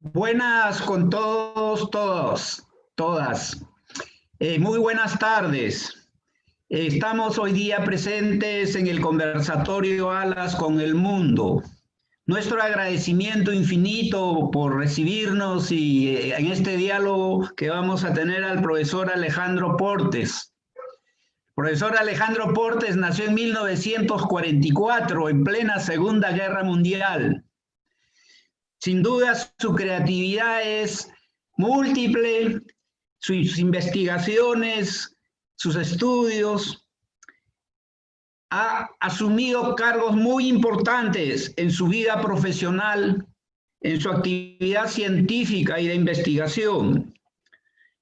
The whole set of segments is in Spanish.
Buenas con todas. Muy buenas tardes. Estamos hoy día presentes en el conversatorio Alas con el Mundo. Nuestro agradecimiento infinito por recibirnos y en este diálogo que vamos a tener al profesor Alejandro Portes. El profesor Alejandro Portes nació en 1944, en plena Segunda Guerra Mundial. Sin duda, su creatividad es múltiple, sus investigaciones, sus estudios. Ha asumido cargos muy importantes en su vida profesional, en su actividad científica y de investigación.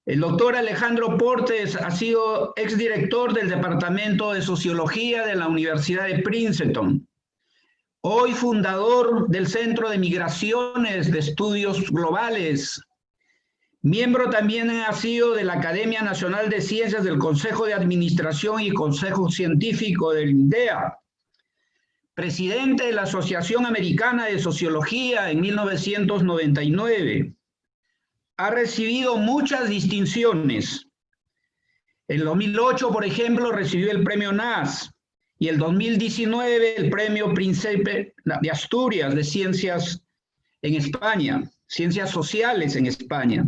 El doctor Alejandro Portes ha sido exdirector del Departamento de Sociología de la Universidad de Princeton. Hoy fundador del Centro de Migraciones de Estudios Globales. Miembro también ha sido de la Academia Nacional de Ciencias del Consejo de Administración y Consejo Científico del INDEA. Presidente de la Asociación Americana de Sociología en 1999. Ha recibido muchas distinciones. En 2008, por ejemplo, recibió el Premio NAS. Y el 2019 el Premio Príncipe de Asturias de Ciencias en España, Ciencias Sociales en España.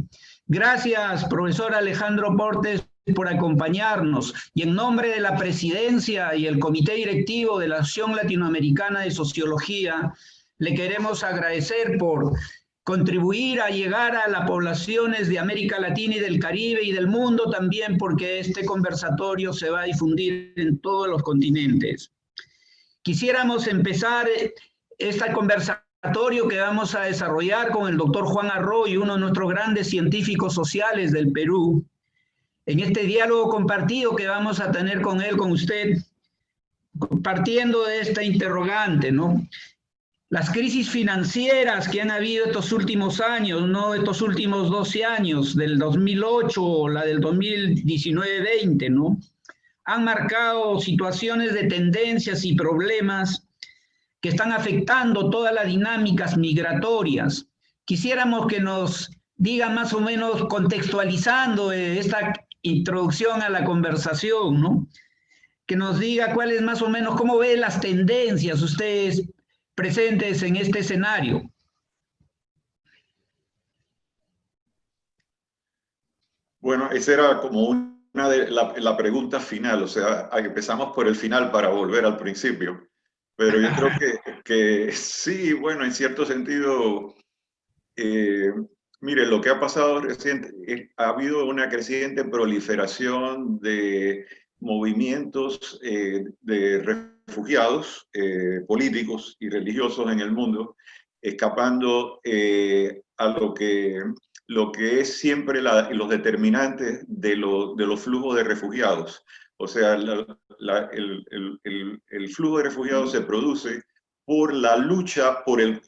Gracias, profesor Alejandro Portes, por acompañarnos. Y en nombre de la Presidencia y el Comité Directivo de la Asociación Latinoamericana de Sociología, le queremos agradecer por contribuir a llegar a las poblaciones de América Latina y del Caribe y del mundo también, porque este conversatorio se va a difundir en todos los continentes. Quisiéramos empezar este conversatorio que vamos a desarrollar con el doctor Juan Arroyo, uno de nuestros grandes científicos sociales del Perú, en este diálogo compartido que vamos a tener con él, con usted, partiendo de esta interrogante, ¿no? Las crisis financieras que han habido estos últimos años, no estos últimos 12 años, del 2008 o la del 2019-20, ¿no? Han marcado situaciones de tendencias y problemas que están afectando todas las dinámicas migratorias. Quisiéramos que nos diga más o menos, contextualizando esta introducción a la conversación, ¿no? Que nos diga cuál es más o menos, cómo ve las tendencias ustedes presentes en este escenario. Bueno, esa era como una de la pregunta final, o sea, empezamos por el final para volver al principio. Pero yo creo que sí, bueno, en cierto sentido, mire, lo que ha pasado reciente, ha habido una creciente proliferación de movimientos de refugiados políticos y religiosos en el mundo, escapando a lo que es siempre los determinantes de los flujos de refugiados. O sea, el flujo de refugiados se produce por la lucha por el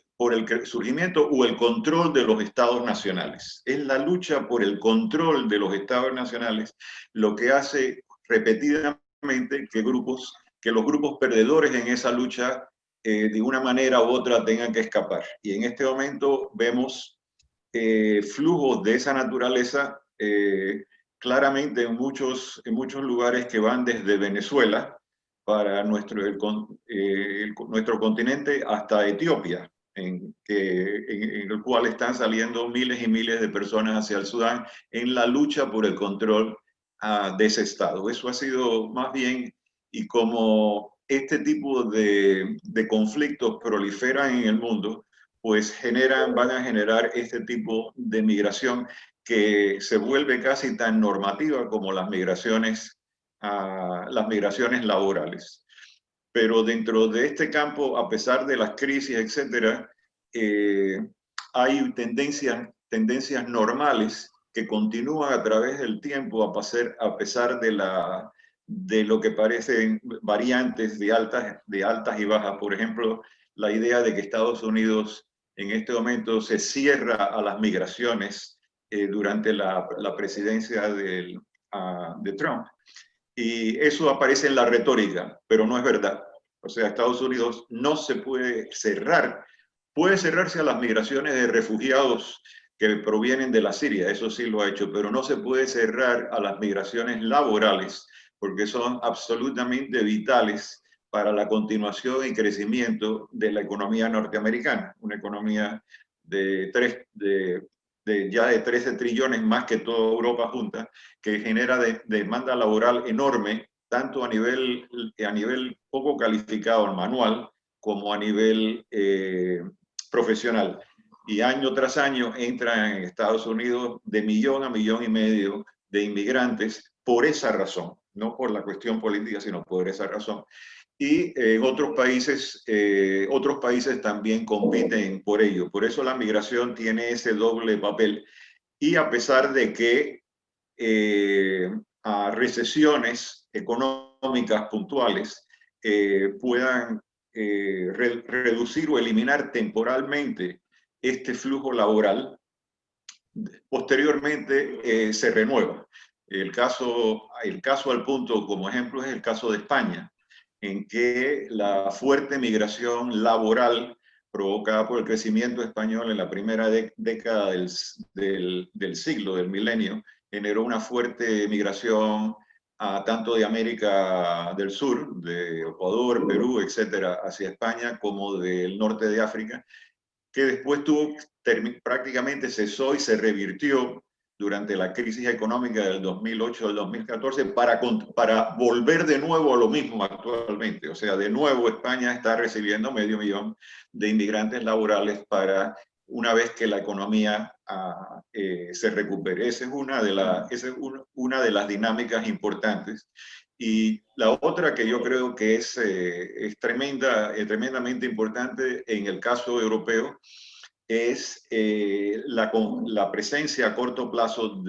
surgimiento o el control de los estados nacionales. Es la lucha por el control de los estados nacionales lo que hace repetidamente que los grupos perdedores en esa lucha de una manera u otra tengan que escapar. Y en este momento vemos flujos de esa naturaleza claramente en muchos lugares que van desde Venezuela para nuestro continente hasta Etiopía, en el cual están saliendo miles y miles de personas hacia el Sudán en la lucha por el control de ese estado. Eso ha sido más bien, y como este tipo de conflictos proliferan en el mundo, pues van a generar este tipo de migración que se vuelve casi tan normativa como las migraciones laborales. Pero dentro de este campo, a pesar de las crisis, etcétera, hay tendencias normales que continúan a través del tiempo a pesar de lo que parecen variantes de altas y bajas. Por ejemplo, la idea de que Estados Unidos en este momento se cierra a las migraciones durante la presidencia de Trump. Y eso aparece en la retórica, pero no es verdad. O sea, Estados Unidos no se puede cerrar Puede cerrarse a las migraciones de refugiados que provienen de la Siria, eso sí lo ha hecho, pero no se puede cerrar a las migraciones laborales, porque son absolutamente vitales para la continuación y crecimiento de la economía norteamericana, una economía ya de 13 trillones más que toda Europa junta, que genera demanda laboral enorme, tanto a nivel poco calificado manual, como a nivel profesional. Y año tras año entran en Estados Unidos de 1 a 1,5 millones de inmigrantes por esa razón, no por la cuestión política, sino por esa razón. Y otros países también compiten por ello. Por eso la migración tiene ese doble papel. Y a pesar de que a recesiones económicas puntuales puedan reducir o eliminar temporalmente este flujo laboral, posteriormente se renueva. El caso al punto, como ejemplo, es el caso de España, en que la fuerte migración laboral provocada por el crecimiento español en la primera década del siglo, del milenio, generó una fuerte migración tanto de América del Sur, de Ecuador, Perú, etcétera, hacia España, como del norte de África, que después prácticamente cesó y se revirtió durante la crisis económica del 2008 al 2014 para volver de nuevo a lo mismo actualmente. O sea, de nuevo España está recibiendo 500 000 de inmigrantes laborales para una vez que la economía se recupere. Esa es una de las dinámicas importantes. Y la otra que yo creo que es tremendamente importante en el caso europeo es la presencia a corto plazo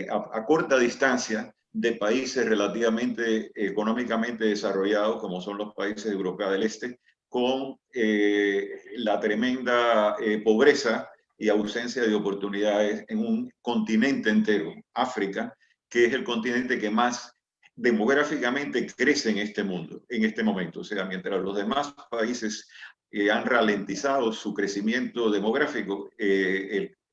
a corta distancia de países relativamente económicamente desarrollados, como son los países de Europa del Este, con la tremenda pobreza y ausencia de oportunidades en un continente entero, África, que es el continente que más demográficamente crece en este mundo, en este momento. O sea, mientras los demás países han ralentizado su crecimiento demográfico,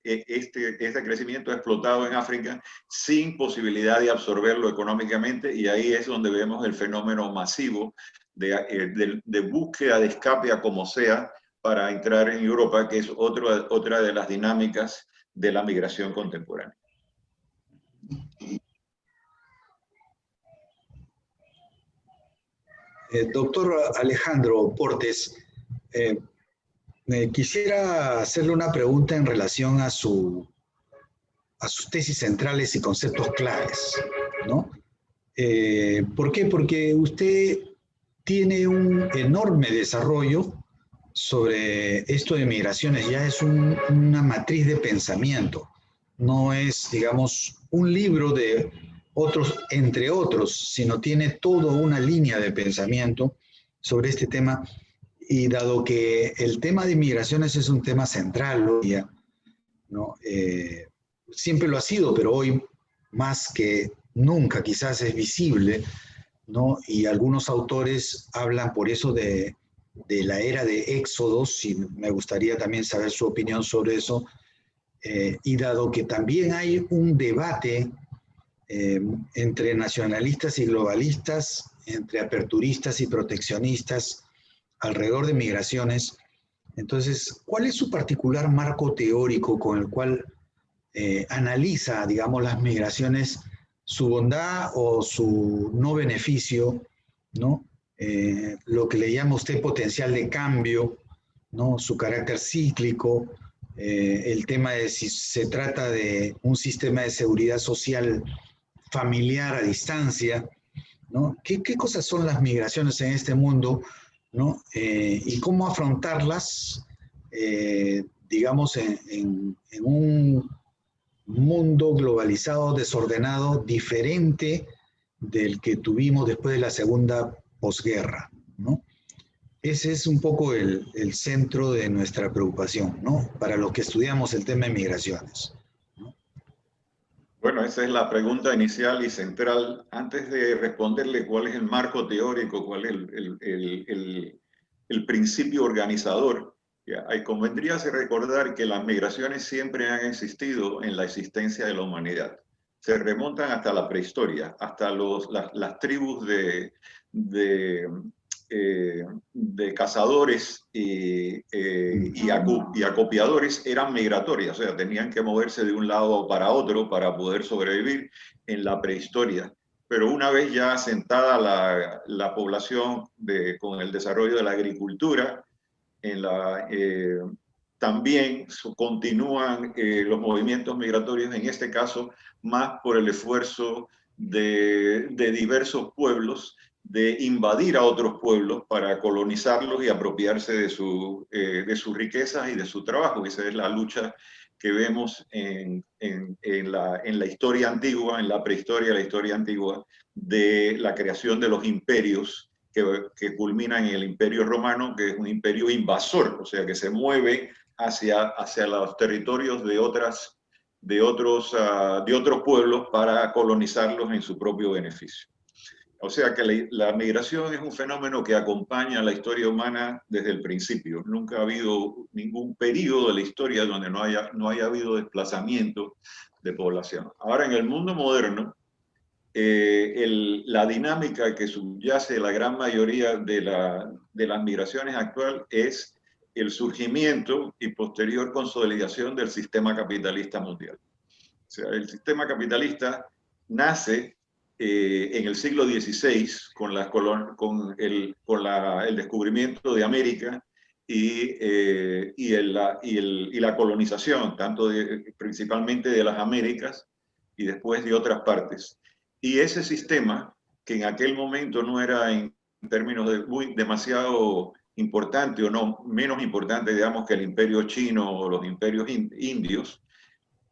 este crecimiento ha explotado en África sin posibilidad de absorberlo económicamente, y ahí es donde vemos el fenómeno masivo de búsqueda de escape a como sea para entrar en Europa, que es otra de las dinámicas de la migración contemporánea. Doctor Alejandro Portes, quisiera hacerle una pregunta en relación a sus tesis centrales y conceptos claves, ¿no? ¿Por qué? Porque usted tiene un enorme desarrollo sobre esto de migraciones, ya es una matriz de pensamiento, no es, digamos, un libro de otros, entre otros, sino tiene toda una línea de pensamiento sobre este tema. Y dado que el tema de migraciones es un tema central hoy día, ¿no? Siempre lo ha sido, pero hoy más que nunca quizás es visible, ¿no? Y algunos autores hablan por eso de la era de éxodos, y me gustaría también saber su opinión sobre eso. Y dado que también hay un debate entre nacionalistas y globalistas, entre aperturistas y proteccionistas alrededor de migraciones, entonces, ¿cuál es su particular marco teórico con el cual analiza, digamos, las migraciones, su bondad o su no beneficio, ¿no? Lo que le llama usted potencial de cambio, ¿no? Su carácter cíclico, el tema de si se trata de un sistema de seguridad social familiar a distancia, ¿no? ¿Qué cosas son las migraciones en este mundo, ¿no? Y cómo afrontarlas, digamos, en un mundo globalizado, desordenado, diferente del que tuvimos después de la segunda posguerra, ¿no? Ese es un poco el centro de nuestra preocupación, ¿no? Para los que estudiamos el tema de migraciones, ¿no? Bueno, esa es la pregunta inicial y central. Antes de responderle cuál es el marco teórico, cuál es el principio organizador, Convendría recordar que las migraciones siempre han existido en la existencia de la humanidad. Se remontan hasta la prehistoria, hasta las tribus de cazadores y acopiadores eran migratorias, o sea, tenían que moverse de un lado para otro para poder sobrevivir en la prehistoria. Pero una vez ya asentada la población con el desarrollo de la agricultura, también continúan los movimientos migratorios, en este caso más por el esfuerzo de diversos pueblos de invadir a otros pueblos para colonizarlos y apropiarse de sus riquezas y de su trabajo. Esa es la lucha que vemos en la historia antigua, en la prehistoria, la historia antigua, de la creación de los imperios que culminan en el Imperio Romano, que es un imperio invasor, o sea, que se mueve hacia los territorios de otros pueblos para colonizarlos en su propio beneficio. O sea que la migración es un fenómeno que acompaña a la historia humana desde el principio. Nunca ha habido ningún periodo de la historia donde no haya habido desplazamiento de población. Ahora, en el mundo moderno, la dinámica que subyace la gran mayoría de las migraciones actuales es el surgimiento y posterior consolidación del sistema capitalista mundial. O sea, el sistema capitalista nace en el siglo XVI con el descubrimiento de América y la colonización, principalmente de las Américas y después de otras partes. Y ese sistema, que en aquel momento no era en términos demasiado importante o no menos importante, digamos, que el imperio chino o los imperios indios,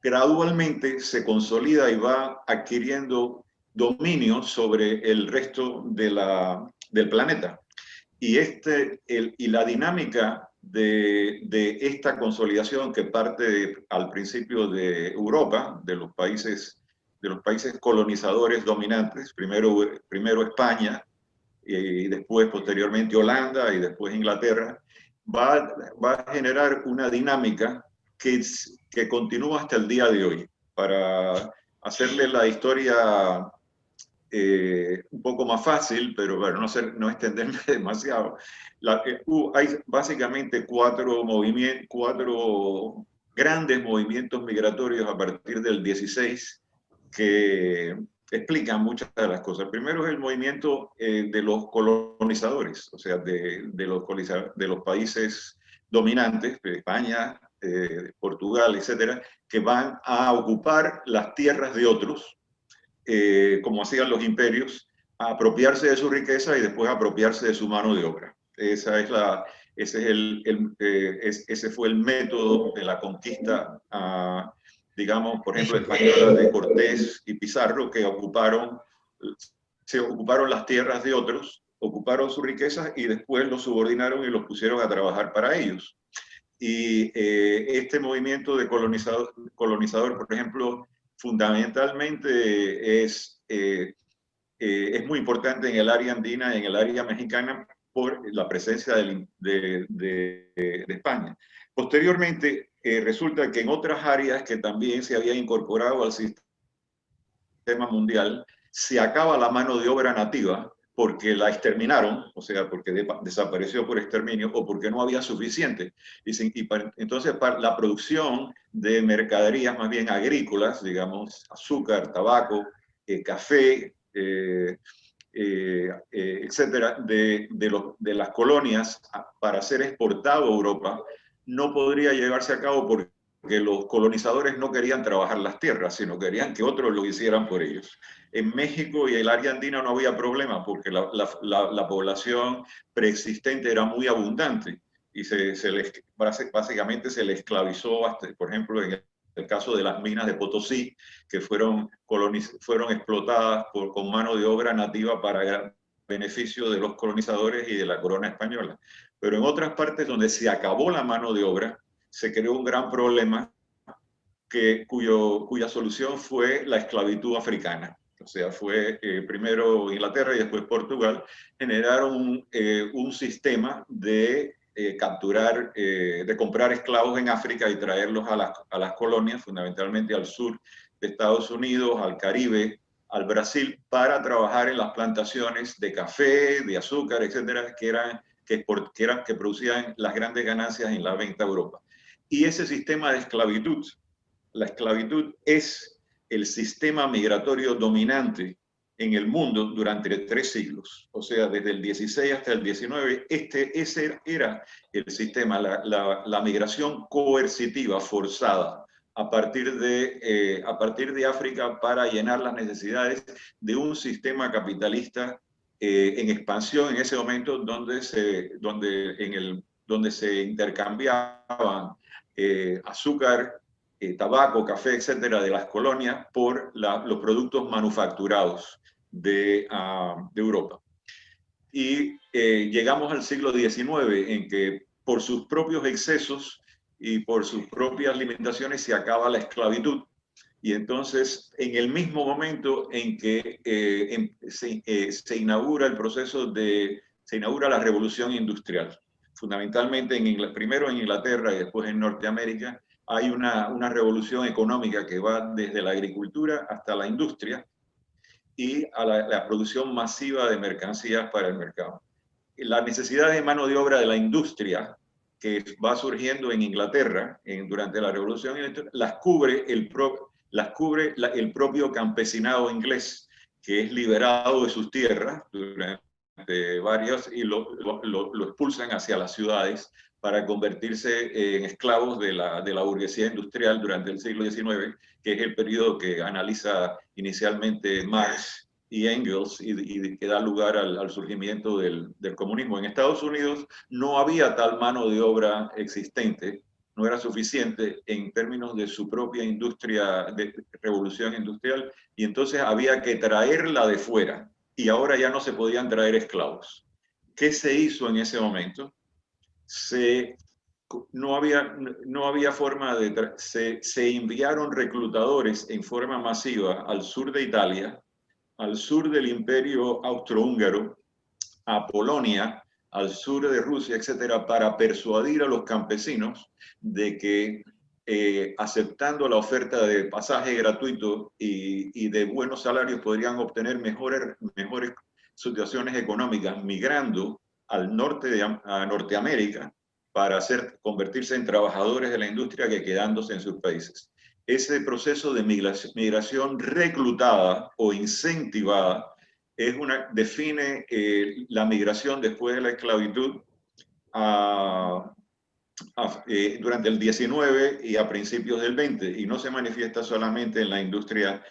gradualmente se consolida y va adquiriendo dominio sobre el resto del planeta. Y la dinámica de esta consolidación, que parte al principio de Europa, de los países colonizadores dominantes, primero España, y después posteriormente Holanda y después Inglaterra, va a generar una dinámica que continúa hasta el día de hoy. Para hacerle la historia un poco más fácil, pero bueno, no extenderme demasiado, hay básicamente cuatro grandes movimientos migratorios a partir del 16 que explican muchas de las cosas. Primero es el movimiento de los colonizadores, o sea, de los países dominantes, de España, Portugal, etcétera, que van a ocupar las tierras de otros, como hacían los imperios, a apropiarse de su riqueza y después apropiarse de su mano de obra. Ese fue el método de la conquista, digamos, por ejemplo, española de Cortés y Pizarro, que se ocuparon las tierras de otros, ocuparon sus riquezas y después los subordinaron y los pusieron a trabajar para ellos. Y este movimiento de colonizador, por ejemplo, fundamentalmente es muy importante en el área andina y en el área mexicana por la presencia de España. Posteriormente, resulta que en otras áreas que también se habían incorporado al sistema mundial, se acaba la mano de obra nativa porque la exterminaron, o sea, porque desapareció por exterminio o porque no había suficiente. Entonces, para la producción de mercaderías más bien agrícolas, digamos, azúcar, tabaco, café, etcétera, de las colonias para ser exportado a Europa, no podría llevarse a cabo porque los colonizadores no querían trabajar las tierras, sino querían que otros lo hicieran por ellos. En México y el área andina no había problema porque la población preexistente era muy abundante y básicamente se le esclavizó, por ejemplo, en el caso de las minas de Potosí, que fueron explotadas con mano de obra nativa para beneficio de los colonizadores y de la corona española. Pero en otras partes donde se acabó la mano de obra, se creó un gran problema cuya solución fue la esclavitud africana. O sea, fue primero Inglaterra y después Portugal, generaron un sistema de de comprar esclavos en África y traerlos a las colonias, fundamentalmente al sur de Estados Unidos, al Caribe, al Brasil, para trabajar en las plantaciones de café, de azúcar, etcétera, que producían las grandes ganancias en la venta a Europa. Y ese sistema de esclavitud, la esclavitud es el sistema migratorio dominante en el mundo durante 3 siglos, o sea, desde el 16 hasta el 19, ese era el sistema, la migración coercitiva, forzada, a partir de África para llenar las necesidades de un sistema capitalista en expansión en ese momento, donde se intercambiaban azúcar, tabaco, café, etcétera, de las colonias por los productos manufacturados de Europa. Y llegamos al siglo XIX, en que por sus propios excesos y por sus propias limitaciones se acaba la esclavitud. Y entonces, en el mismo momento en que se inaugura el proceso se inaugura la revolución industrial, fundamentalmente primero en Inglaterra y después en Norteamérica, hay una revolución económica que va desde la agricultura hasta la industria y a la producción masiva de mercancías para el mercado. La necesidad de mano de obra de la industria que va surgiendo en Inglaterra durante la revolución las cubre el propio campesinado inglés, que es liberado de sus tierras durante varios, y lo expulsan hacia las ciudades para convertirse en esclavos de la burguesía industrial durante el siglo XIX, que es el periodo que analiza inicialmente Marx y Engels y que da lugar al surgimiento del comunismo. En Estados Unidos no había tal mano de obra existente, no era suficiente en términos de su propia industria, de revolución industrial, y entonces había que traerla de fuera, y ahora ya no se podían traer esclavos. ¿Qué se hizo en ese momento? No había forma se enviaron reclutadores en forma masiva al sur de Italia, al sur del Imperio Austrohúngaro, a Polonia, al sur de Rusia, etcétera, para persuadir a los campesinos de que aceptando la oferta de pasaje gratuito y de buenos salarios podrían obtener mejores situaciones económicas migrando al norte a Norteamérica para convertirse en trabajadores de la industria que quedándose en sus países. Ese proceso de migración reclutada o incentivada define la migración después de la esclavitud durante el 19 y a principios del 20, y no se manifiesta solamente en la industria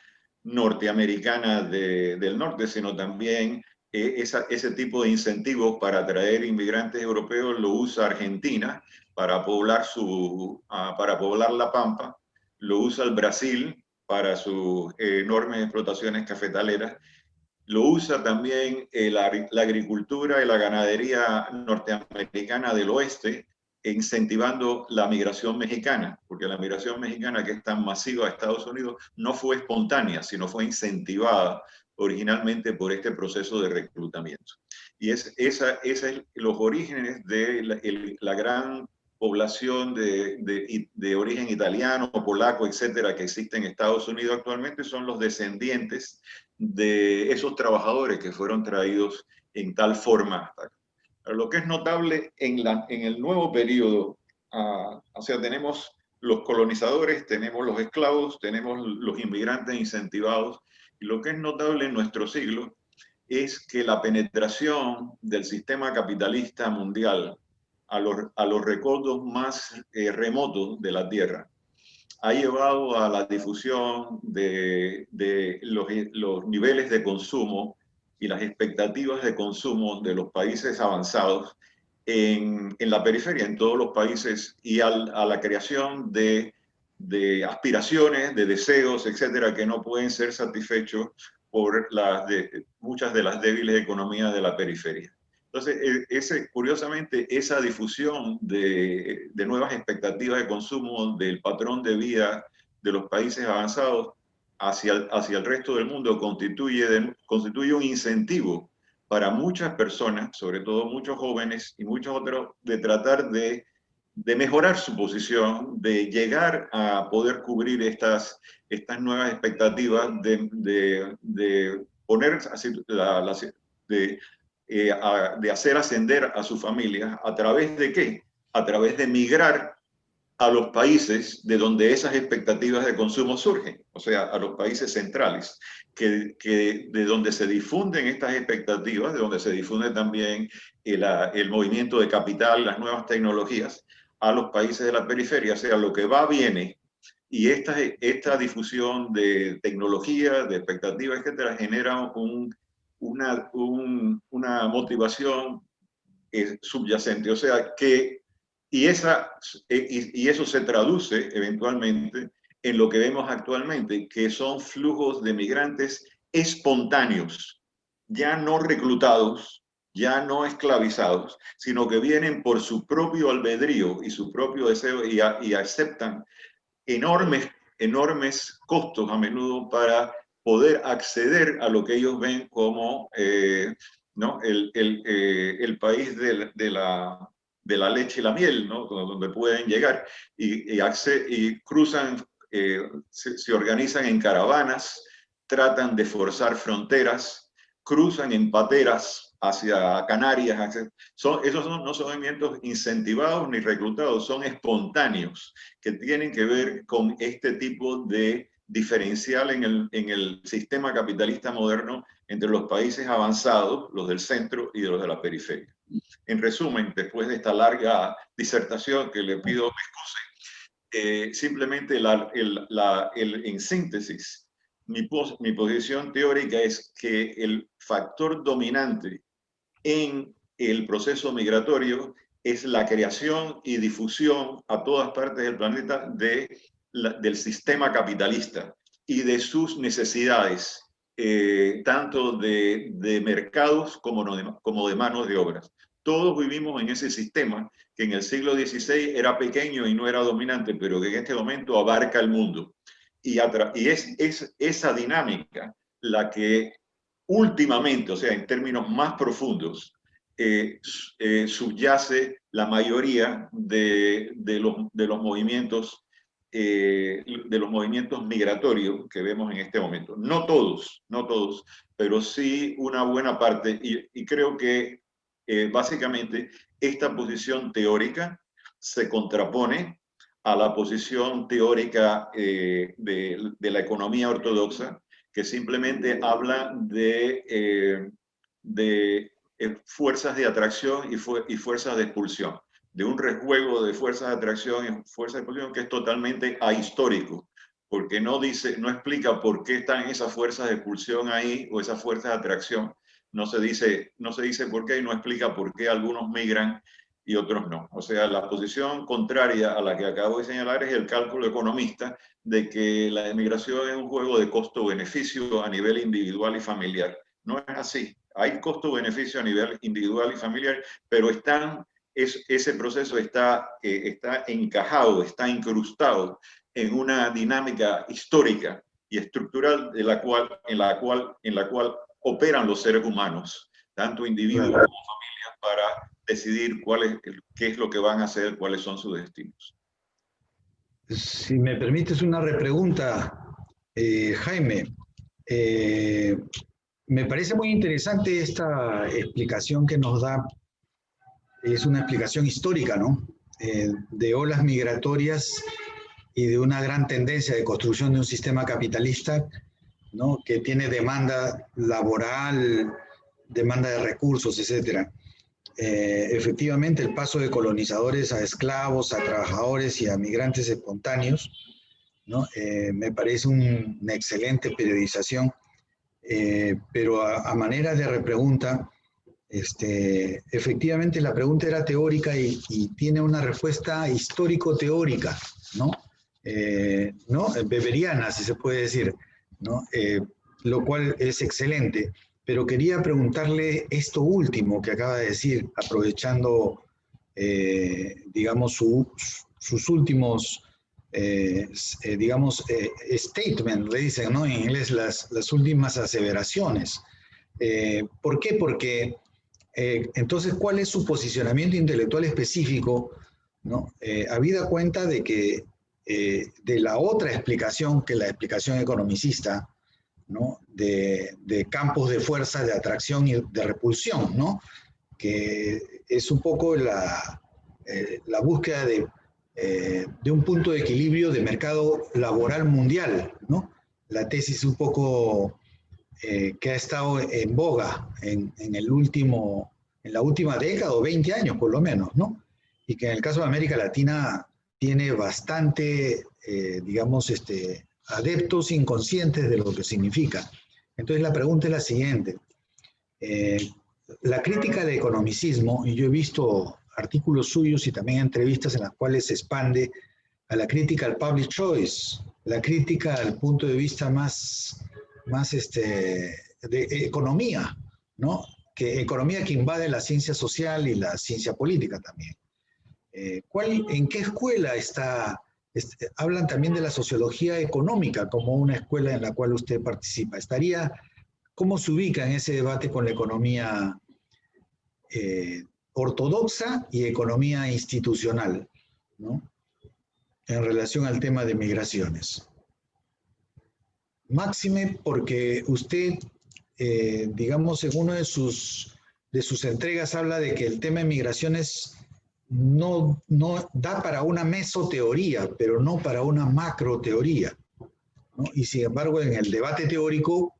norteamericana del norte, sino también ese tipo de incentivos para atraer inmigrantes europeos lo usa Argentina para poblar la Pampa, lo usa el Brasil para sus enormes explotaciones cafetaleras, lo usa también la agricultura y la ganadería norteamericana del oeste, incentivando la migración mexicana, porque la migración mexicana, que es tan masiva a Estados Unidos, no fue espontánea, sino fue incentivada originalmente por este proceso de reclutamiento. Y esos son los orígenes de la gran población de origen italiano, polaco, etcétera, que existe en Estados Unidos actualmente, son los descendientes de esos trabajadores que fueron traídos en tal forma hasta acá. Pero lo que es notable en el nuevo periodo, o sea, tenemos los colonizadores, tenemos los esclavos, tenemos los inmigrantes incentivados, y lo que es notable en nuestro siglo es que la penetración del sistema capitalista mundial a los recodos más remotos de la Tierra ha llevado a la difusión de los niveles de consumo y las expectativas de consumo de los países avanzados en la periferia, en todos los países, y a la creación de aspiraciones, de deseos, etcétera, que no pueden ser satisfechos por muchas de las débiles economías de la periferia. Entonces, curiosamente, esa difusión de nuevas expectativas de consumo del patrón de vida de los países avanzados hacia el resto del mundo constituye un incentivo para muchas personas, sobre todo muchos jóvenes y muchos otros, de tratar de mejorar su posición, de llegar a poder cubrir estas nuevas expectativas, de poner de hacer ascender a su familia. ¿A través de qué? A través de migrar a los países de donde esas expectativas de consumo surgen, o sea, a los países centrales, de donde se difunden estas expectativas, de donde se difunde también el movimiento de capital, las nuevas tecnologías, a los países de la periferia. O sea, lo que va viene, y esta difusión de tecnología, de expectativas, etcétera, genera una motivación subyacente. O sea, y eso se traduce eventualmente en lo que vemos actualmente, que son flujos de migrantes espontáneos, ya no reclutados, ya no esclavizados, sino que vienen por su propio albedrío y su propio deseo y aceptan enormes costos a menudo para poder acceder a lo que ellos ven como ¿no? el país de la leche y la miel, ¿no? Donde pueden llegar y cruzan, se organizan en caravanas, tratan de forzar fronteras, cruzan en pateras hacia Canarias. Esos no son movimientos incentivados ni reclutados, son espontáneos, que tienen que ver con este tipo de diferencial en el sistema capitalista moderno entre los países avanzados, los del centro y los de la periferia. En resumen, después de esta larga disertación que le pido me excuse, simplemente en síntesis, mi posición teórica es que el factor dominante en el proceso migratorio es la creación y difusión a todas partes del planeta del sistema capitalista y de sus necesidades, tanto de mercados como de manos de obras. Todos vivimos en ese sistema que en el siglo XVI era pequeño y no era dominante, pero que en este momento abarca el mundo. Y es esa dinámica la que últimamente, o sea, en términos más profundos, subyace la mayoría de los movimientos migratorios que vemos en este momento. No todos, pero sí una buena parte. Y creo que básicamente esta posición teórica se contrapone a la posición teórica de la economía ortodoxa, que simplemente habla de fuerzas de atracción y fuerzas de expulsión, de un rejuego de fuerzas de atracción y fuerzas de expulsión que es totalmente ahistórico, porque no explica por qué están esas fuerzas de expulsión ahí o esas fuerzas de atracción. No se dice por qué y no explica por qué algunos migran y otros no. O sea, la posición contraria a la que acabo de señalar es el cálculo economista de que la emigración es un juego de costo-beneficio a nivel individual y familiar. No es así. Hay costo-beneficio a nivel individual y familiar, pero ese proceso está encajado, está incrustado en una dinámica histórica y estructural en la cual operan los seres humanos, tanto individuos como familias, para decidir qué es lo que van a hacer, cuáles son sus destinos. Si me permites una repregunta, Jaime, me parece muy interesante esta explicación que nos da. Es una explicación histórica, ¿no? De olas migratorias y de una gran tendencia de construcción de un sistema capitalista, ¿no? Que tiene demanda laboral, demanda de recursos, etc. Efectivamente, el paso de colonizadores a esclavos, a trabajadores y a migrantes espontáneos, ¿no? Me parece una excelente periodización, pero a manera de repregunta, efectivamente la pregunta era teórica y tiene una respuesta histórico-teórica, ¿no? ¿No? Beberiana, si se puede decir, ¿no? Lo cual es excelente. Pero quería preguntarle esto último que acaba de decir, aprovechando, digamos, sus últimos, digamos, statement, le dicen, ¿no? En inglés, las últimas aseveraciones. ¿Por qué? Porque entonces, ¿cuál es su posicionamiento intelectual específico, ¿no? Habida cuenta de que de la otra explicación que la explicación economicista, ¿no? De campos de fuerza, de atracción y de repulsión, ¿no? Que es un poco la búsqueda de un punto de equilibrio de mercado laboral mundial, ¿no? La tesis un poco que ha estado en boga en la última década o 20 años por lo menos, ¿no? Y que en el caso de América Latina tiene bastante, digamos, adeptos inconscientes de lo que significa. Entonces la pregunta es la siguiente. La crítica del economicismo, y yo he visto artículos suyos y también entrevistas en las cuales se expande a la crítica al public choice, la crítica al punto de vista más de economía, ¿no? Economía que invade la ciencia social y la ciencia política también. ¿En qué escuela está? Hablan también de la sociología económica como una escuela en la cual usted participa. ¿Cómo se ubica en ese debate con la economía ortodoxa y economía institucional, ¿no? En relación al tema de migraciones? Máxime porque usted, digamos, en una de sus entregas habla de que el tema de migraciones no da para una mesoteoría, pero no para una macroteoría, ¿no? Y sin embargo, en el debate teórico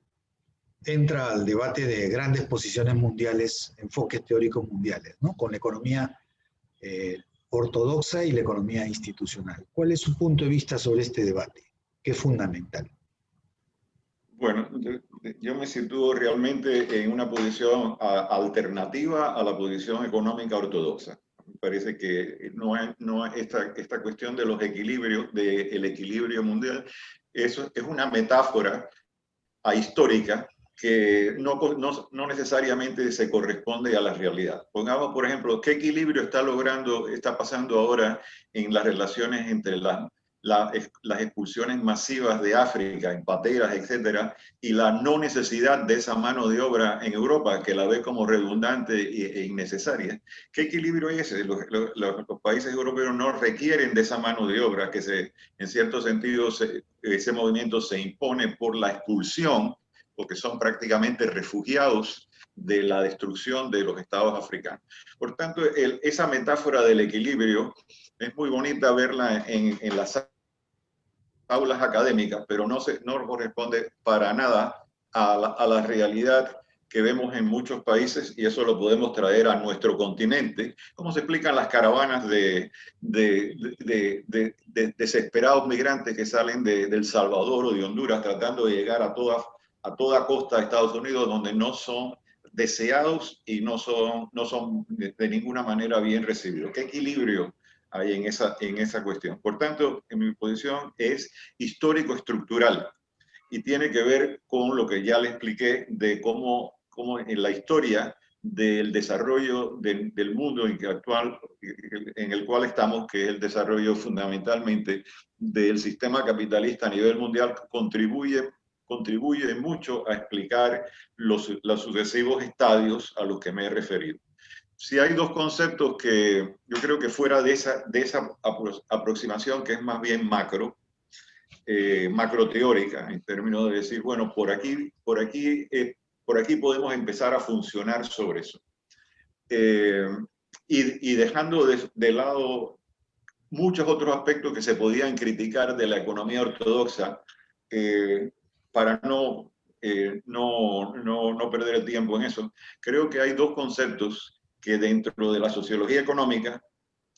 entra al debate de grandes posiciones mundiales, enfoques teóricos mundiales, ¿no? Con la economía ortodoxa y la economía institucional. ¿Cuál es su punto de vista sobre este debate, que es fundamental? Bueno, yo me sitúo realmente en una posición alternativa a la posición económica ortodoxa. Me parece que esta cuestión de los equilibrios, del equilibrio mundial, eso es una metáfora histórica que no necesariamente se corresponde a la realidad. Pongamos, por ejemplo, qué equilibrio está pasando ahora en las relaciones entre las expulsiones masivas de África, en pateras, etcétera, y la no necesidad de esa mano de obra en Europa, que la ve como redundante e innecesaria. ¿Qué equilibrio es ese? Los países europeos no requieren de esa mano de obra, que en cierto sentido ese movimiento se impone por la expulsión, porque son prácticamente refugiados de la destrucción de los estados africanos. Por tanto, esa metáfora del equilibrio es muy bonita verla en las aulas académicas, pero no corresponde para nada a la realidad que vemos en muchos países, y eso lo podemos traer a nuestro continente. ¿Cómo se explican las caravanas de desesperados migrantes que salen de El Salvador o de Honduras tratando de llegar a toda costa de Estados Unidos, donde no son deseados y no son de ninguna manera bien recibidos? ¿Qué equilibrio hay en esa cuestión? Por tanto, en mi posición es histórico-estructural y tiene que ver con lo que ya le expliqué de cómo en la historia del desarrollo del mundo actual en el cual estamos, que es el desarrollo fundamentalmente del sistema capitalista a nivel mundial, contribuye mucho a explicar los sucesivos estadios a los que me he referido. Si hay dos conceptos que yo creo que fuera de esa aproximación, que es más bien macroteórica, en términos de decir, bueno, por aquí podemos empezar a funcionar sobre eso. Y dejando de lado muchos otros aspectos que se podían criticar de la economía ortodoxa, para no perder el tiempo en eso, creo que hay dos conceptos que dentro de la sociología económica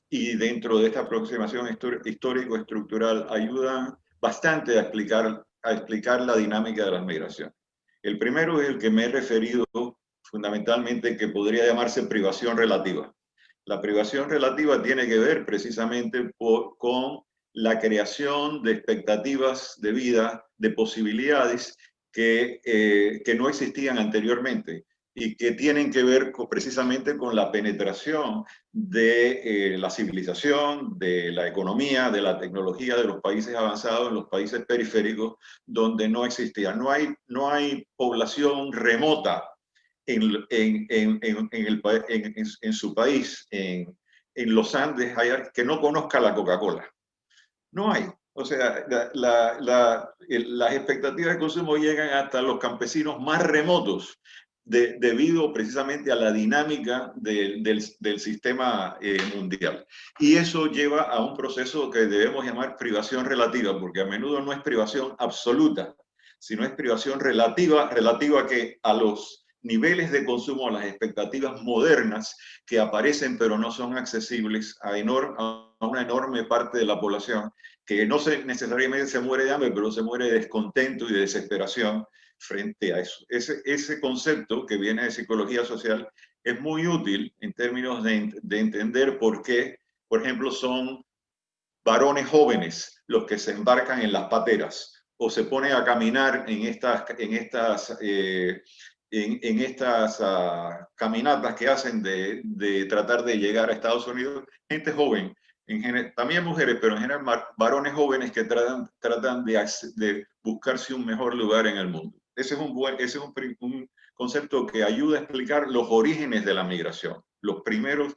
y dentro de esta aproximación histórico-estructural ayudan bastante a explicar la dinámica de las migraciones. El primero es el que me he referido fundamentalmente, que podría llamarse privación relativa. La privación relativa tiene que ver precisamente con la creación de expectativas de vida, de posibilidades que no existían anteriormente y que tienen que ver precisamente con la penetración de la civilización, de la economía, de la tecnología de los países avanzados en los países periféricos donde no existía. No hay población remota en su país, en los Andes, que no conozca la Coca-Cola. No hay. O sea, las expectativas de consumo llegan hasta los campesinos más remotos debido precisamente a la dinámica del sistema mundial. Y eso lleva a un proceso que debemos llamar privación relativa, porque a menudo no es privación absoluta, sino es privación relativa a los niveles de consumo, a las expectativas modernas que aparecen pero no son accesibles a una enorme parte de la población, que no necesariamente se muere de hambre, pero se muere de descontento y de desesperación frente a eso. Ese concepto que viene de psicología social es muy útil en términos de entender por qué, por ejemplo, son varones jóvenes los que se embarcan en las pateras o se ponen a caminar en estas caminatas que hacen de tratar de llegar a Estados Unidos, gente joven, también mujeres, pero en general varones jóvenes que tratan de buscarse un mejor lugar en el mundo. Ese es un concepto que ayuda a explicar los orígenes de la migración, los primeros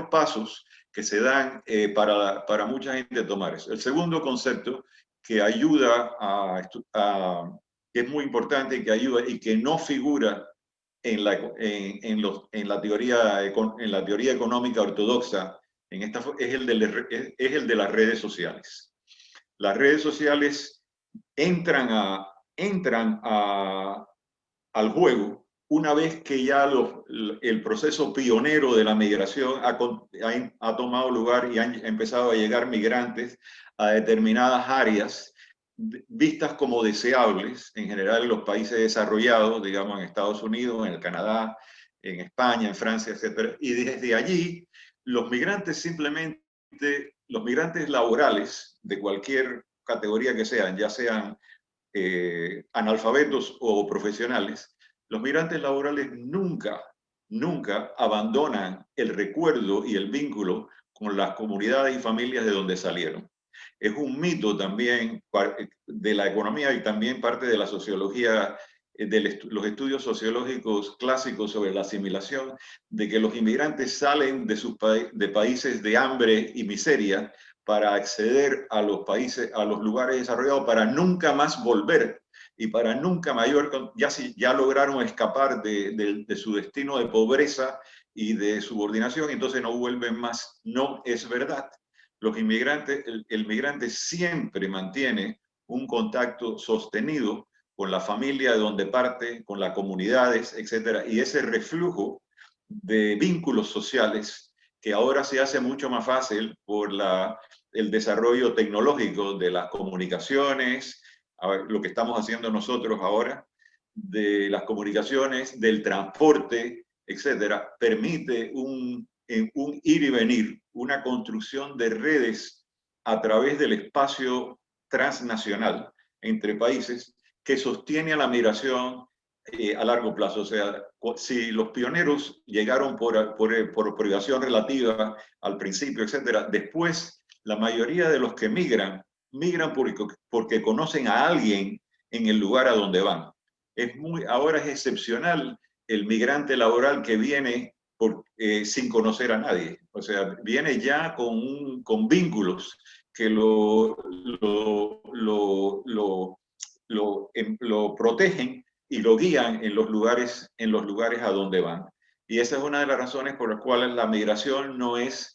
pasos que se dan para mucha gente tomar eso. El segundo concepto que ayuda que es muy importante y que ayuda y que no figura en la teoría económica ortodoxa es el de las redes sociales. Las redes sociales entran al juego una vez que ya el proceso pionero de la migración ha tomado lugar y han empezado a llegar migrantes a determinadas áreas vistas como deseables, en general en los países desarrollados, digamos en Estados Unidos, en el Canadá, en España, en Francia, etc. Y desde allí, los migrantes laborales de cualquier categoría que sean, ya sean analfabetos o profesionales, los migrantes laborales nunca abandonan el recuerdo y el vínculo con las comunidades y familias de donde salieron. Es un mito también de la economía y también parte de la sociología, los estudios sociológicos clásicos sobre la asimilación, de que los inmigrantes salen de países de hambre y miseria para acceder a los lugares desarrollados, para nunca más volver y para nunca ya lograron escapar de su destino de pobreza y de subordinación, entonces no vuelven más. No es verdad. El migrante siempre mantiene un contacto sostenido con la familia de donde parte, con las comunidades, etc. Y ese reflujo de vínculos sociales que ahora se hace mucho más fácil por el desarrollo tecnológico de las comunicaciones, lo que estamos haciendo nosotros ahora, de las comunicaciones, del transporte, etcétera, permite un ir y venir, una construcción de redes a través del espacio transnacional entre países que sostiene a la migración a largo plazo. O sea, si los pioneros llegaron por privación relativa al principio, etcétera, después la mayoría de los que migran porque conocen a alguien en el lugar a donde van. Ahora es excepcional el migrante laboral que viene sin conocer a nadie. O sea, viene ya con vínculos que lo protegen y lo guían en los lugares a donde van. Y esa es una de las razones por las cuales la migración no es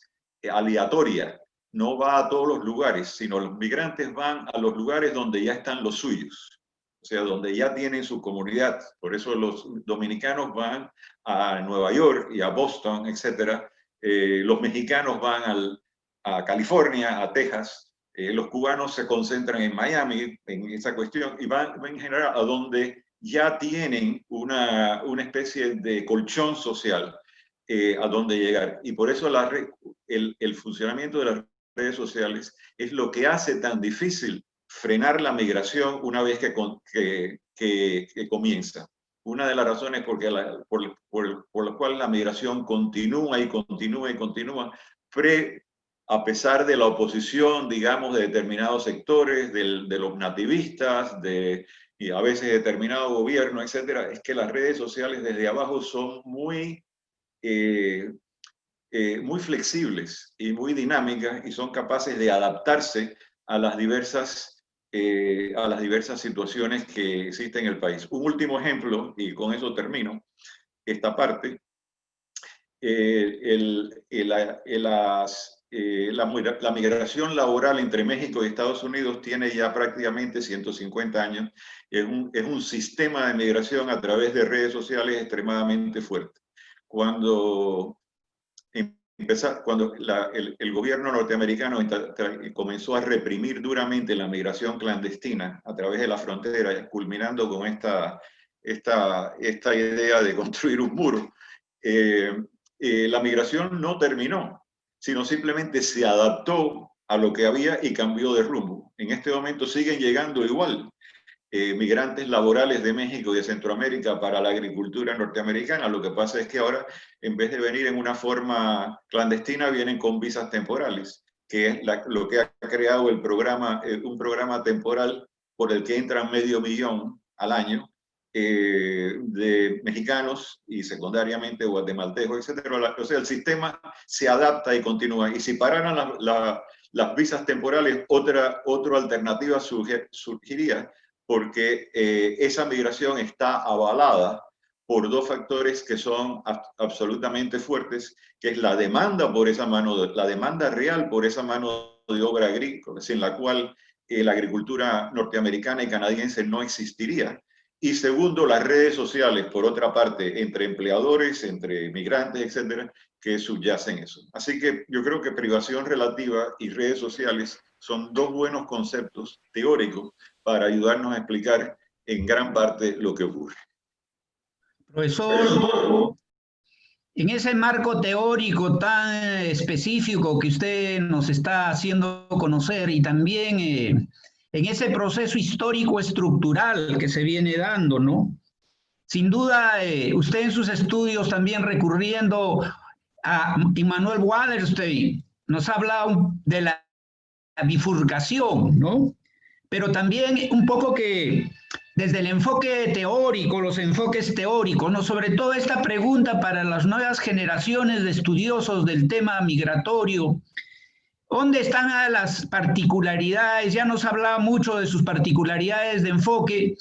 aleatoria, no va a todos los lugares, sino los migrantes van a los lugares donde ya están los suyos, o sea, donde ya tienen su comunidad. Por eso los dominicanos van a Nueva York y a Boston, etc. Los mexicanos van a California, a Texas. Los cubanos se concentran en Miami, en esa cuestión, y van en general a donde ya tienen una especie de colchón social a donde llegar. Y por eso el funcionamiento de las redes sociales es lo que hace tan difícil frenar la migración una vez que comienza. Una de las razones por la cual la migración continúa y continúa y continúa, a pesar de la oposición, digamos, de determinados sectores, de los nativistas, de y a veces determinado gobierno, etcétera, es que las redes sociales desde abajo son muy flexibles y muy dinámicas y son capaces de adaptarse a las diversas situaciones que existen en el país. Un último ejemplo, y con eso termino esta parte. La migración laboral entre México y Estados Unidos tiene ya prácticamente 150 años. Es un sistema de migración a través de redes sociales extremadamente fuerte. Cuando el gobierno norteamericano comenzó a reprimir duramente la migración clandestina a través de la frontera, culminando con esta idea de construir un muro, la migración no terminó, sino simplemente se adaptó a lo que había y cambió de rumbo. En este momento siguen llegando igual migrantes laborales de México y de Centroamérica para la agricultura norteamericana. Lo que pasa es que ahora, en vez de venir en una forma clandestina, vienen con visas temporales, que es lo que ha creado el programa, un programa temporal por el que entran 500,000 al año de mexicanos y secundariamente guatemaltecos, etcétera. O sea, el sistema se adapta y continúa. Y si pararan las visas temporales, otra alternativa surgiría, porque esa migración está avalada por dos factores que son absolutamente fuertes, que es la demanda por esa la demanda real por esa mano de obra agrícola, sin la cual la agricultura norteamericana y canadiense no existiría. Y segundo, las redes sociales, por otra parte, entre empleadores, entre migrantes, etcétera, que subyacen eso. Así que yo creo que privación relativa y redes sociales son dos buenos conceptos teóricos para ayudarnos a explicar en gran parte lo que ocurre. Profesor, en ese marco teórico tan específico que usted nos está haciendo conocer y también en ese proceso histórico estructural que se viene dando, ¿no? Sin duda, usted en sus estudios también recurriendo a Immanuel Wallerstein, nos ha hablado de la bifurcación, ¿no? Pero también un poco que desde el enfoque teórico, los enfoques teóricos, ¿no? Sobre todo esta pregunta para las nuevas generaciones de estudiosos del tema migratorio, ¿dónde están las particularidades? Ya nos hablaba mucho de sus particularidades de enfoque.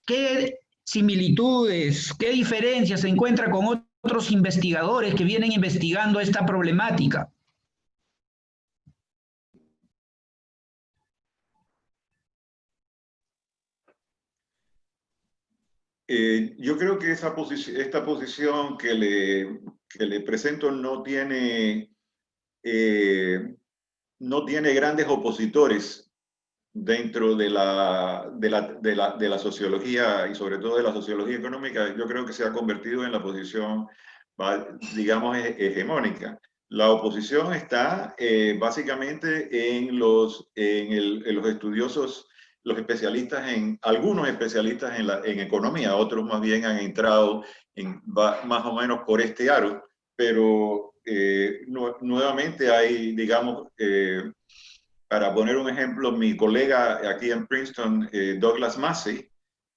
¿Qué similitudes, qué diferencias se encuentra con otros investigadores que vienen investigando esta problemática? Yo creo que esta posición que le presento no tiene grandes opositores dentro de la sociología y sobre todo de la sociología económica. Yo creo que se ha convertido en la posición, digamos, hegemónica. La oposición está básicamente en los estudiosos, algunos especialistas en economía, otros más bien han entrado más o menos por este aro, pero nuevamente hay, digamos, para poner un ejemplo, mi colega aquí en Princeton, Douglas Massey,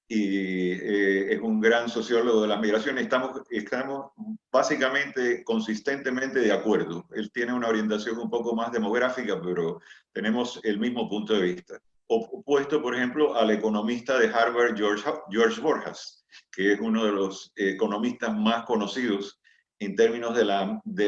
es un gran sociólogo de las migraciones. Estamos básicamente, consistentemente de acuerdo. Él tiene una orientación un poco más demográfica, pero tenemos el mismo punto de vista. Opuesto, por ejemplo, al economista de Harvard, George Borjas, que es uno de los economistas más conocidos en términos de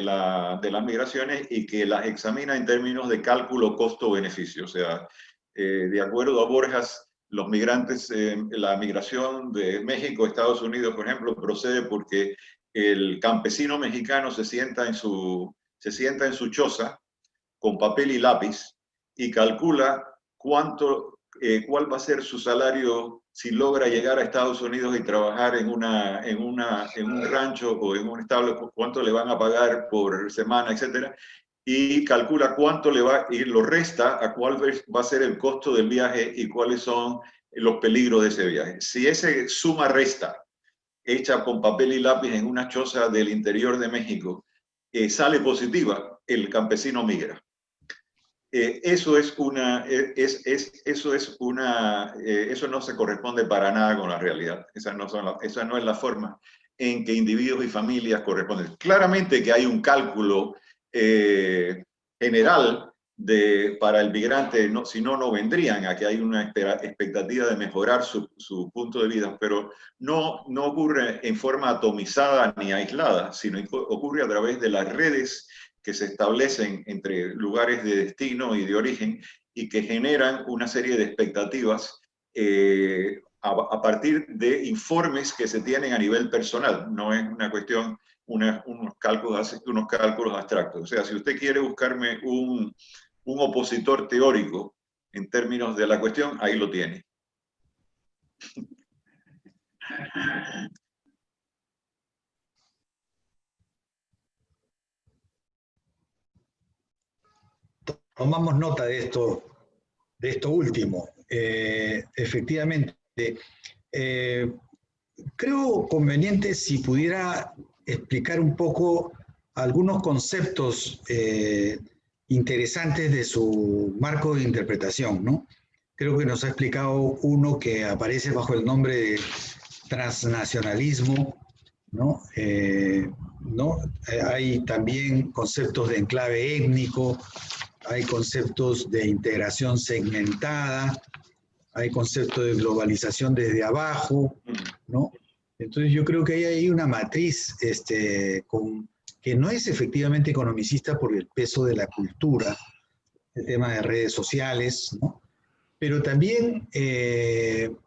las migraciones y que las examina en términos de cálculo costo-beneficio. O sea, de acuerdo a Borjas, los migrantes, la migración de México a Estados Unidos, por ejemplo, procede porque el campesino mexicano se sienta en su choza con papel y lápiz y calcula cuál va a ser su salario si logra llegar a Estados Unidos y trabajar en un rancho o en un establo, cuánto le van a pagar por semana, etcétera, y calcula cuánto le va y lo resta a cuál va a ser el costo del viaje y cuáles son los peligros de ese viaje. Si ese suma-resta hecha con papel y lápiz en una choza del interior de México sale positiva, el campesino migra. Eso no se corresponde para nada con la realidad. Esa no es la forma en que individuos y familias corresponden. Claramente que hay un cálculo general para el migrante, si no vendrían, a que hay una expectativa de mejorar su punto de vida, pero no ocurre en forma atomizada ni aislada, sino ocurre a través de las redes que se establecen entre lugares de destino y de origen y que generan una serie de expectativas a partir de informes que se tienen a nivel personal. No es una cuestión, unos cálculos abstractos. O sea, si usted quiere buscarme un opositor teórico en términos de la cuestión, ahí lo tiene. Tomamos nota de esto último. Efectivamente, creo conveniente si pudiera explicar un poco algunos conceptos interesantes de su marco de interpretación, ¿no? Creo que nos ha explicado uno que aparece bajo el nombre de transnacionalismo, ¿no? Hay también conceptos de enclave étnico, hay conceptos de integración segmentada, hay conceptos de globalización desde abajo, ¿no? Entonces yo creo que hay ahí una matriz que no es efectivamente economicista por el peso de la cultura, el tema de redes sociales, ¿no? Pero también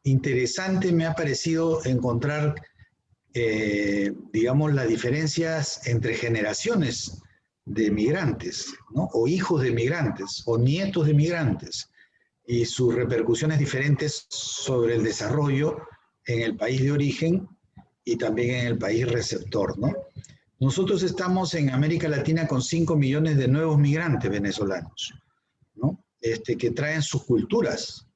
interesante me ha parecido encontrar, digamos, las diferencias entre generaciones de migrantes, ¿no? O hijos de migrantes, o nietos de migrantes, y sus repercusiones diferentes sobre el desarrollo en el país de origen y también en el país receptor, ¿no? Nosotros estamos en América Latina con 5 millones de nuevos migrantes venezolanos, ¿no? Que traen sus culturas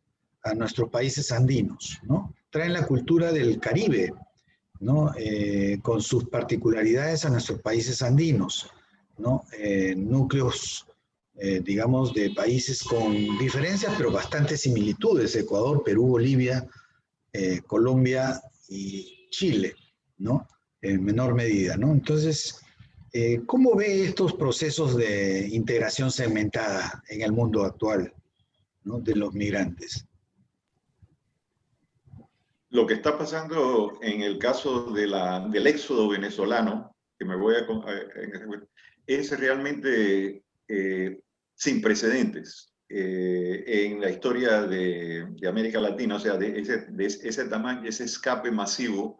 a nuestros países andinos, ¿no? Traen la cultura del Caribe, ¿no? Con sus particularidades a nuestros países andinos, ¿no? Núcleos, digamos, de países con diferencias, pero bastantes similitudes: Ecuador, Perú, Bolivia, Colombia y Chile, ¿no? En menor medida, ¿no? Entonces, ¿cómo ve estos procesos de integración segmentada en el mundo actual, ¿no? De los migrantes? Lo que está pasando en el caso del éxodo venezolano, que me voy a es realmente sin precedentes en la historia de América Latina. O sea, de ese tamaño, ese escape masivo.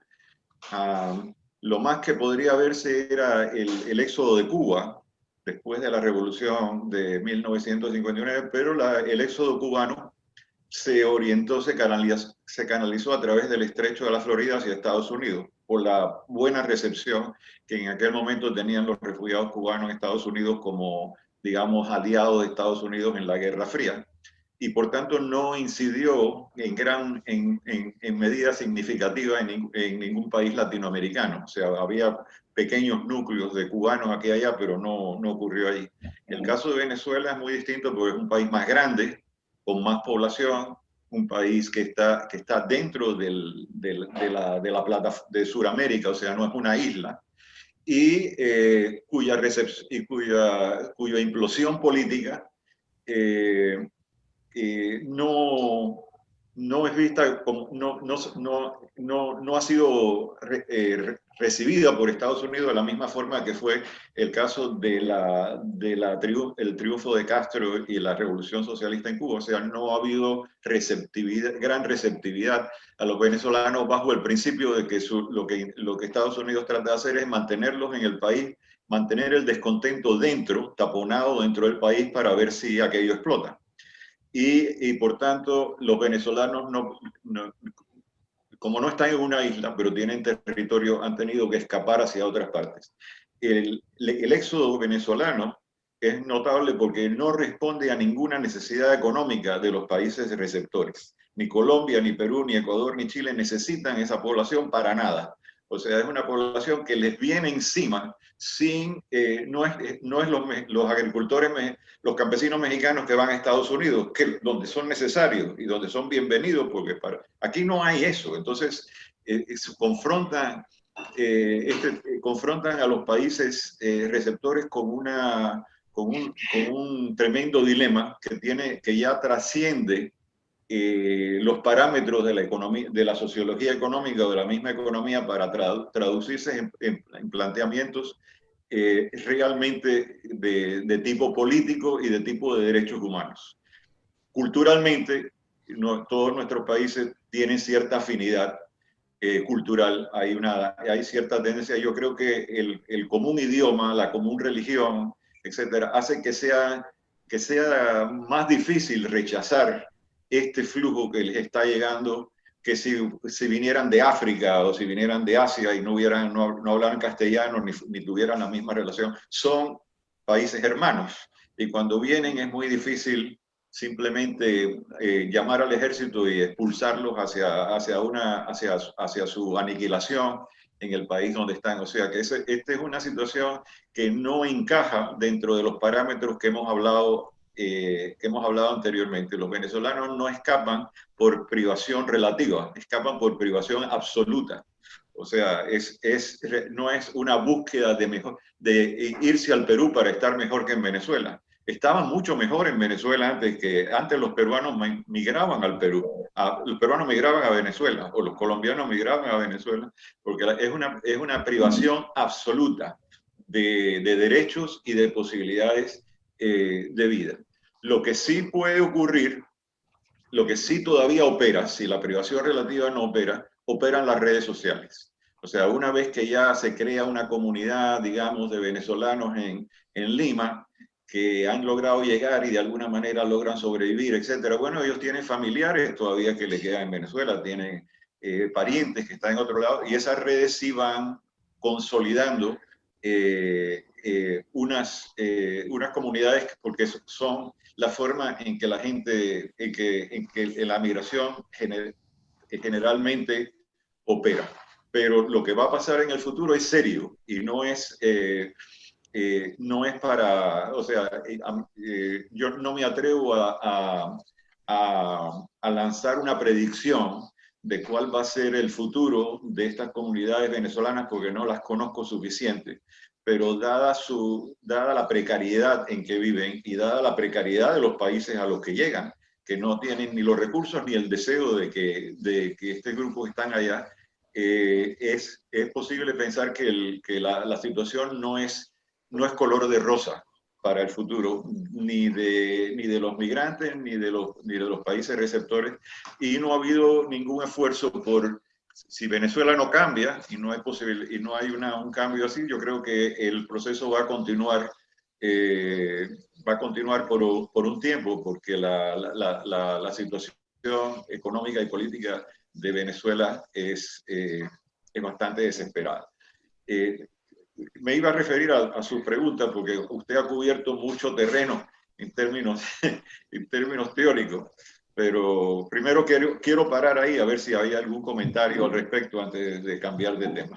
Lo más que podría verse era el éxodo de Cuba después de la revolución de 1959, pero el éxodo cubano se orientó, se canalizó a través del estrecho de la Florida hacia Estados Unidos, por la buena recepción que en aquel momento tenían los refugiados cubanos en Estados Unidos como, digamos, aliados de Estados Unidos en la Guerra Fría. Y por tanto no incidió en medida significativa en ningún país latinoamericano. O sea, había pequeños núcleos de cubanos aquí y allá, pero no ocurrió allí. El caso de Venezuela es muy distinto porque es un país más grande, con más población, un país que está dentro de la plataforma de Sudamérica, o sea, no es una isla, y cuya implosión política no es vista como, no ha sido recibida por Estados Unidos de la misma forma que fue el caso del triunfo de Castro y la revolución socialista en Cuba. O sea, no ha habido gran receptividad a los venezolanos bajo el principio de que lo que Estados Unidos trata de hacer es mantenerlos en el país, mantener el descontento taponado dentro del país para ver si aquello explota. Y por tanto, los venezolanos, como no están en una isla, pero tienen territorio, han tenido que escapar hacia otras partes. El éxodo venezolano es notable porque no responde a ninguna necesidad económica de los países receptores. Ni Colombia, ni Perú, ni Ecuador, ni Chile necesitan esa población para nada. O sea, es una población que les viene encima sin, no es los agricultores, los campesinos mexicanos que van a Estados Unidos, donde son necesarios y donde son bienvenidos, porque aquí no hay eso. Entonces, confrontan a los países receptores con un tremendo dilema que ya trasciende los parámetros de la economía, de la sociología económica o de la misma economía, para traducirse en planteamientos realmente de tipo político y de tipo de derechos humanos. Culturalmente, todos nuestros países tienen cierta afinidad cultural, hay cierta tendencia. Yo creo que el común idioma, la común religión, etcétera, hace que sea más difícil rechazar este flujo que les está llegando, que si vinieran de África o si vinieran de Asia y no hablaran castellano ni tuvieran la misma relación. Son países hermanos, y cuando vienen es muy difícil simplemente llamar al ejército y expulsarlos hacia su aniquilación en el país donde están. O sea que esta es una situación que no encaja dentro de los parámetros que hemos hablado anteriormente. Los venezolanos no escapan por privación relativa, escapan por privación absoluta. O sea, no es una búsqueda de irse al Perú para estar mejor que en Venezuela. Estaban mucho mejor en Venezuela antes los peruanos migraban al Perú. Los peruanos migraban a Venezuela, o los colombianos migraban a Venezuela, porque es una privación absoluta de derechos y de posibilidades de vida. Lo que sí puede ocurrir, lo que sí todavía opera, si la privación relativa no opera, operan las redes sociales. O sea, una vez que ya se crea una comunidad, digamos, de venezolanos en Lima, que han logrado llegar y de alguna manera logran sobrevivir, etcétera. Bueno, ellos tienen familiares todavía que les quedan en Venezuela, tienen parientes que están en otro lado, y esas redes sí van consolidando unas comunidades, porque son la forma en que la gente, en que la migración generalmente opera. Pero lo que va a pasar en el futuro es serio y no es para, o sea, yo no me atrevo a lanzar una predicción de cuál va a ser el futuro de estas comunidades venezolanas, porque no las conozco suficiente. Pero dada la precariedad en que viven y dada la precariedad de los países a los que llegan, que no tienen ni los recursos ni el deseo de que este grupo están allá, es posible pensar que la situación no es color de rosa para el futuro, ni de los migrantes, ni de los países receptores, y no ha habido ningún esfuerzo si Venezuela no cambia y no hay un cambio así. Yo creo que el proceso va a continuar por un tiempo, porque la situación económica y política de Venezuela es bastante desesperada. Me iba a referir a su pregunta, porque usted ha cubierto mucho terreno en términos teóricos, pero primero quiero parar ahí a ver si hay algún comentario al respecto antes de cambiar de tema.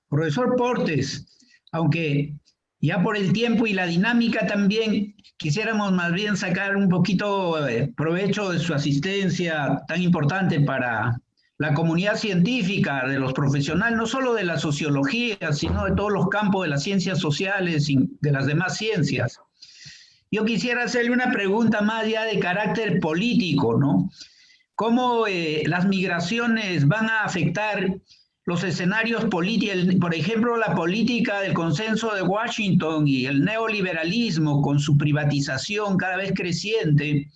Profesor Portes, aunque ya por el tiempo y la dinámica también quisiéramos más bien sacar un poquito provecho de su asistencia tan importante para la comunidad científica, de los profesionales, no solo de la sociología, sino de todos los campos de las ciencias sociales y de las demás ciencias. Yo quisiera hacerle una pregunta más ya de carácter político, ¿no? ¿Cómo las migraciones van a afectar los escenarios políticos? Por ejemplo, la política del consenso de Washington y el neoliberalismo con su privatización cada vez creciente.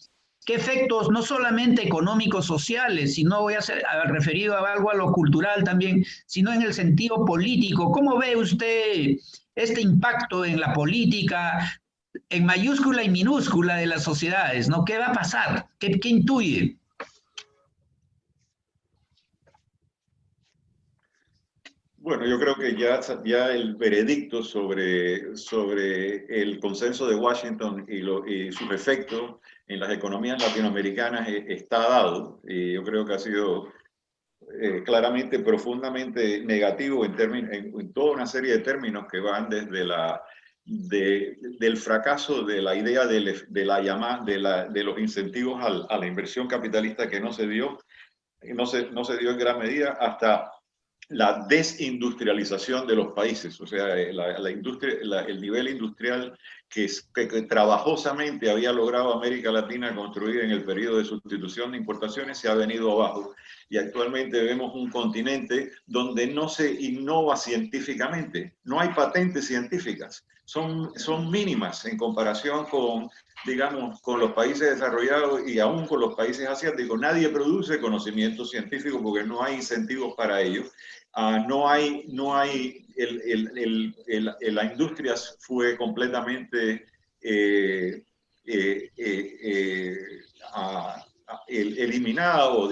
¿Qué efectos, no solamente económicos, sociales, sino voy a ser referido a algo a lo cultural también, sino en el sentido político? ¿Cómo ve usted este impacto en la política, en mayúscula y minúscula, de las sociedades, ¿no? ¿Qué va a pasar? ¿Qué intuye? Bueno, yo creo que ya el veredicto sobre el consenso de Washington y sus efectos en las economías latinoamericanas está dado. Y yo creo que ha sido claramente profundamente negativo en toda una serie de términos que van desde del fracaso de la idea de los incentivos a la inversión capitalista que no se dio en gran medida, hasta la desindustrialización de los países, o sea, la industria, el nivel industrial que trabajosamente había logrado América Latina construir en el periodo de sustitución de importaciones se ha venido abajo, y actualmente vemos un continente donde no se innova científicamente, no hay patentes científicas, son mínimas en comparación con, digamos, con los países desarrollados y aún con los países asiáticos. Nadie produce conocimiento científico porque no hay incentivos para ello. La industria fue completamente eliminada o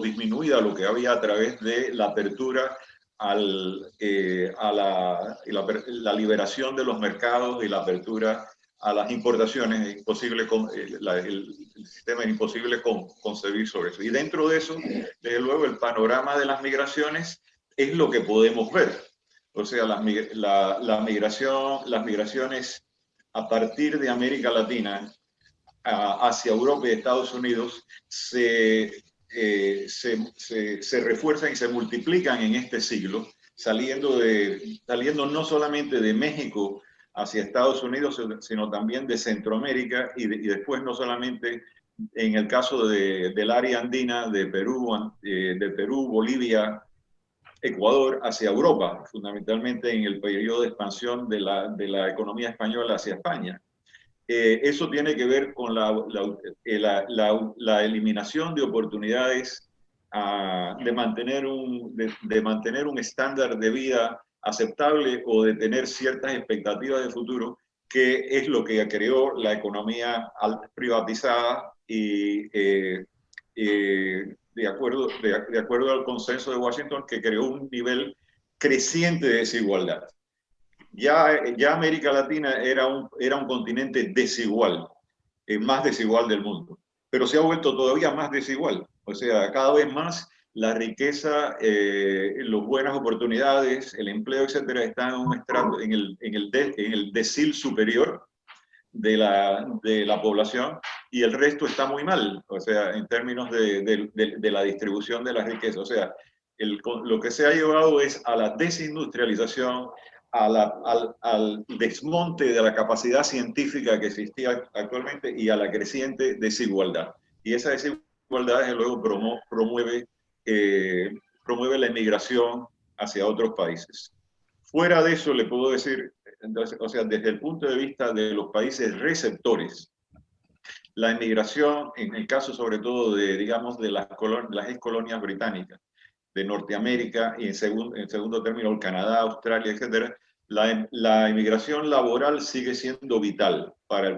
disminuida, lo que había a través de la apertura a la liberación de los mercados y la apertura a las importaciones. Es imposible, el sistema es imposible concebir sobre eso. Y dentro de eso, desde luego, el panorama de las migraciones es lo que podemos ver. O sea, las migraciones a partir de América Latina hacia Europa y Estados Unidos se refuerzan y se multiplican en este siglo, saliendo no solamente de México hacia Estados Unidos, sino también de Centroamérica y después no solamente en el caso del área andina, de Perú, Bolivia, Ecuador, hacia Europa, fundamentalmente en el periodo de expansión de la economía española hacia España. Eso tiene que ver con la eliminación de oportunidades de mantener un estándar de vida aceptable o de tener ciertas expectativas de futuro, que es lo que creó la economía privatizada y de acuerdo al consenso de Washington, que creó un nivel creciente de desigualdad. Ya América Latina era un continente desigual, más desigual del mundo, pero se ha vuelto todavía más desigual. O sea, cada vez más la riqueza, las buenas oportunidades, el empleo, etcétera, están en un estrato, en el decil superior de la población, y el resto está muy mal, o sea, en términos de la distribución de la riqueza. O sea, lo que se ha llevado es a la desindustrialización, al desmonte de la capacidad científica que existía actualmente y a la creciente desigualdad. Y esa desigualdad, desde luego, promueve la emigración hacia otros países. Fuera de eso, le puedo decir, entonces, o sea, desde el punto de vista de los países receptores, la emigración, en el caso sobre todo digamos, de las ex colonias británicas, de Norteamérica, y en segundo término el Canadá, Australia, etcétera, la inmigración laboral sigue siendo vital para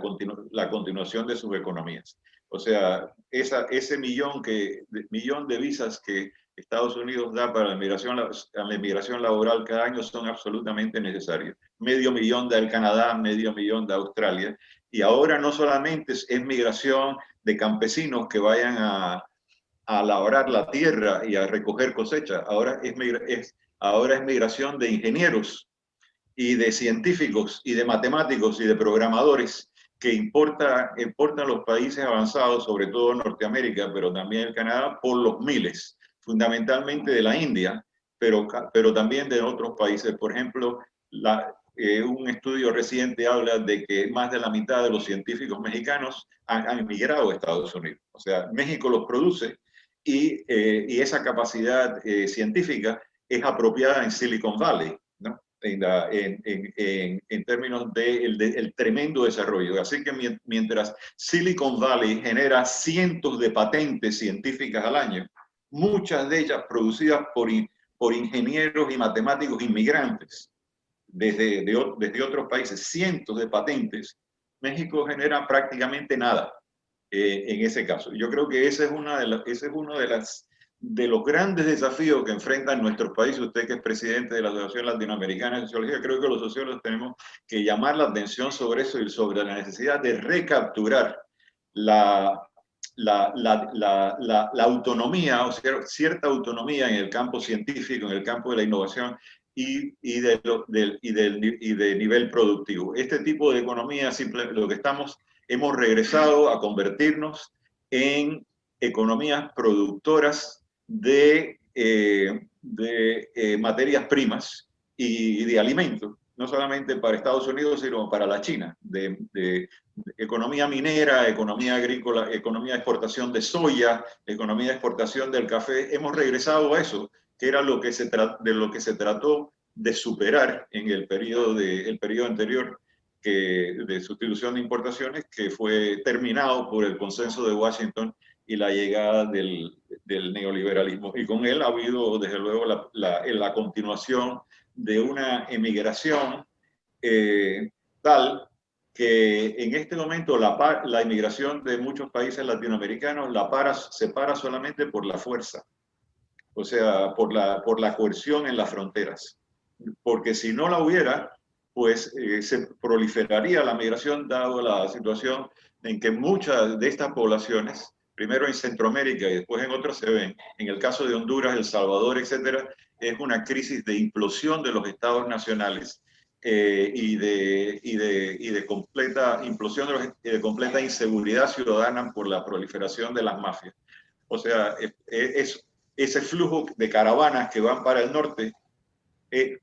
la continuación de sus economías. O sea, ese millón de visas que Estados Unidos da para la inmigración laboral cada año son absolutamente necesarios. 500,000 del Canadá, 500,000 de Australia. Y ahora no solamente es migración de campesinos que vayan a labrar la tierra y a recoger cosecha, ahora es migración de ingenieros y de científicos y de matemáticos y de programadores que importan los países avanzados, sobre todo Norteamérica, pero también el Canadá, por los miles, fundamentalmente de la India, pero también de otros países. Por ejemplo, un estudio reciente habla de que más de la mitad de los científicos mexicanos han emigrado a Estados Unidos. O sea, México los produce, y esa capacidad científica es apropiada en Silicon Valley, ¿no? En términos del tremendo desarrollo. Así que mientras Silicon Valley genera cientos de patentes científicas al año, muchas de ellas producidas por ingenieros y matemáticos inmigrantes desde otros países, cientos de patentes, México genera prácticamente nada en ese caso. Yo creo que ese es uno de los grandes desafíos que enfrentan nuestros países. Usted, que es presidente de la Asociación Latinoamericana de Sociología, creo que los sociólogos tenemos que llamar la atención sobre eso y sobre la necesidad de recapturar la la autonomía, o sea, cierta autonomía en el campo científico, en el campo de la innovación y de nivel productivo. Este tipo de economía, lo que hemos regresado a convertirnos en economías productoras de materias primas y de alimentos, no solamente para Estados Unidos, sino para la China, de economía minera, economía agrícola, economía de exportación de soya, economía de exportación del café. Hemos regresado a eso, que era de lo que se trató de superar en el periodo anterior de sustitución de importaciones, que fue terminado por el consenso de Washington y la llegada del neoliberalismo. Y con él ha habido, desde luego, la continuación de una emigración tal que en este momento la inmigración de muchos países latinoamericanos se para solamente por la fuerza, o sea, por la coerción en las fronteras. Porque si no la hubiera, pues se proliferaría la migración, dado la situación en que muchas de estas poblaciones, primero en Centroamérica y después en otras se ven, en el caso de Honduras, El Salvador, etcétera, es una crisis de implosión de los estados nacionales y de completa implosión, de completa inseguridad ciudadana por la proliferación de las mafias. O sea, ese flujo de caravanas que van para el norte es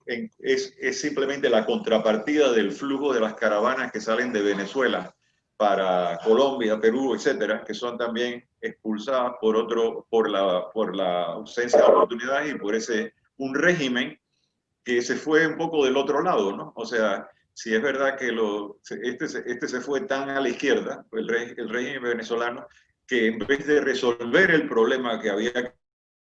simplemente la contrapartida del flujo de las caravanas que salen de Venezuela para Colombia, Perú, etcétera, que son también expulsadas por la ausencia de oportunidades y por un régimen que se fue un poco del otro lado, ¿no? O sea, si es verdad que este se fue tan a la izquierda, el régimen venezolano, que en vez de resolver el problema que había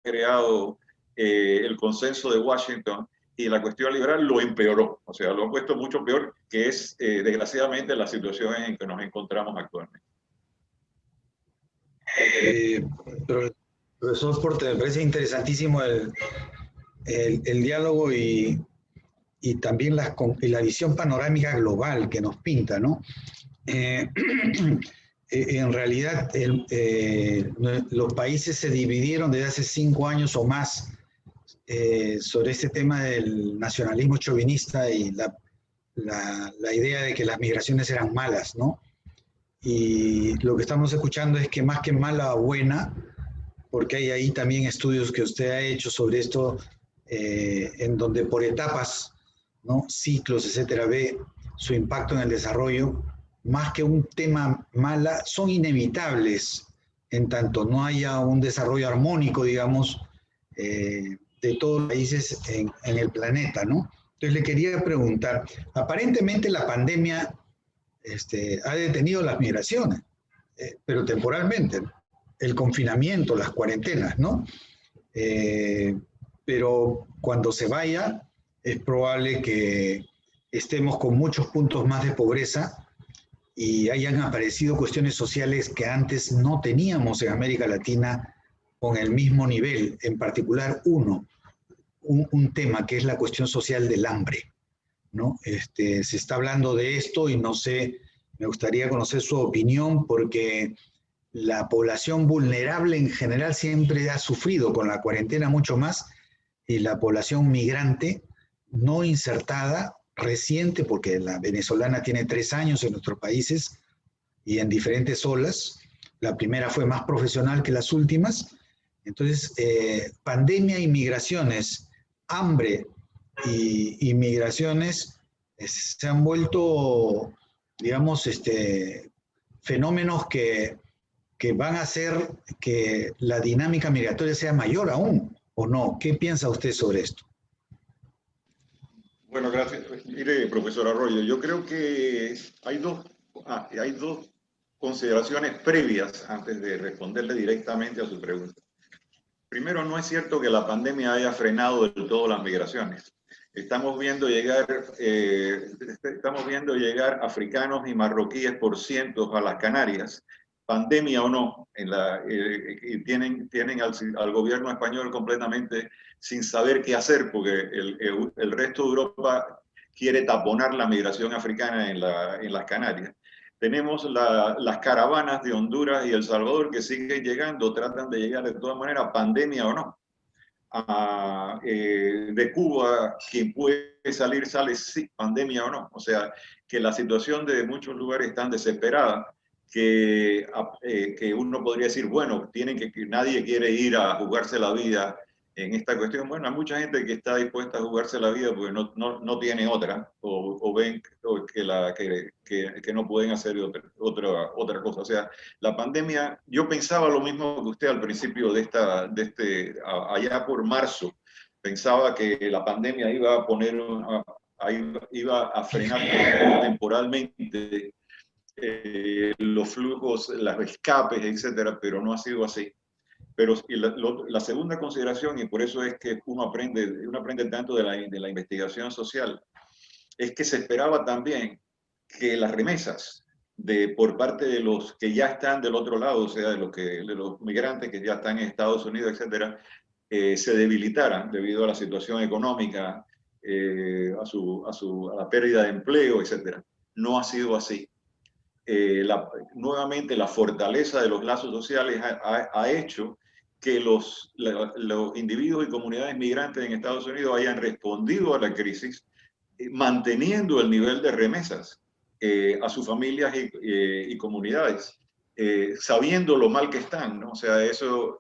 creado el consenso de Washington y la cuestión liberal, lo empeoró. O sea, lo ha puesto mucho peor, que es desgraciadamente la situación en que nos encontramos actualmente. Profesor Porte, me parece interesantísimo el diálogo y también la visión panorámica global que nos pinta, ¿no? En realidad, los países se dividieron desde hace 5 años o más sobre este tema del nacionalismo chauvinista y la idea de que las migraciones eran malas, ¿no? Y lo que estamos escuchando es que más que mala o buena, porque hay ahí también estudios que usted ha hecho sobre esto, en donde por etapas, ¿no? Ciclos, etcétera, ve su impacto en el desarrollo, más que un tema mala, son inevitables en tanto no haya un desarrollo armónico, digamos, de todos los países en el planeta, ¿no? Entonces le quería preguntar, aparentemente la pandemia ha detenido las migraciones, pero temporalmente, el confinamiento, las cuarentenas, ¿no? Pero cuando se vaya, es probable que estemos con muchos puntos más de pobreza y hayan aparecido cuestiones sociales que antes no teníamos en América Latina con el mismo nivel, en particular un tema que es la cuestión social del hambre, ¿no? Se está hablando de esto y no sé, me gustaría conocer su opinión porque la población vulnerable en general siempre ha sufrido con la cuarentena mucho más y la población migrante no insertada, reciente, porque la venezolana tiene 3 años en nuestros países y en diferentes olas. La primera fue más profesional que las últimas. Entonces, pandemia y migraciones, hambre y migraciones se han vuelto, digamos, fenómenos que van a hacer que la dinámica migratoria sea mayor aún, ¿o no? ¿Qué piensa usted sobre esto? Bueno, gracias. Mire, profesor Arroyo, yo creo que hay dos consideraciones previas antes de responderle directamente a su pregunta. Primero, no es cierto que la pandemia haya frenado del todo las migraciones. Estamos viendo llegar africanos y marroquíes por cientos a las Canarias, pandemia o no, y tienen al gobierno español completamente sin saber qué hacer, porque el resto de Europa quiere taponar la migración africana en las Canarias. Tenemos las caravanas de Honduras y El Salvador que siguen llegando, tratan de llegar de todas maneras, pandemia o no. De Cuba, quien puede salir, sale, sí, pandemia o no. O sea, que la situación de muchos lugares es tan desesperada que uno podría decir, bueno, que nadie quiere ir a jugarse la vida en esta cuestión. Bueno, hay mucha gente que está dispuesta a jugarse la vida porque no tiene otra, o ven que no pueden hacer otra cosa. O sea, la pandemia, yo pensaba lo mismo que usted al principio allá por marzo, pensaba que la pandemia iba a poner, iba a frenar temporalmente los flujos, los escapes, etcétera, pero no ha sido así. Pero la segunda consideración, y por eso es que uno aprende tanto de la investigación social, es que se esperaba también que las remesas por parte de los que ya están del otro lado, o sea, de los migrantes que ya están en Estados Unidos, etcétera, se debilitaran debido a la situación económica, a la pérdida de empleo, etcétera. No ha sido así. Nuevamente la fortaleza de los lazos sociales ha hecho que los individuos y comunidades migrantes en Estados Unidos hayan respondido a la crisis manteniendo el nivel de remesas a sus familias y comunidades, sabiendo lo mal que están, ¿no? O sea, eso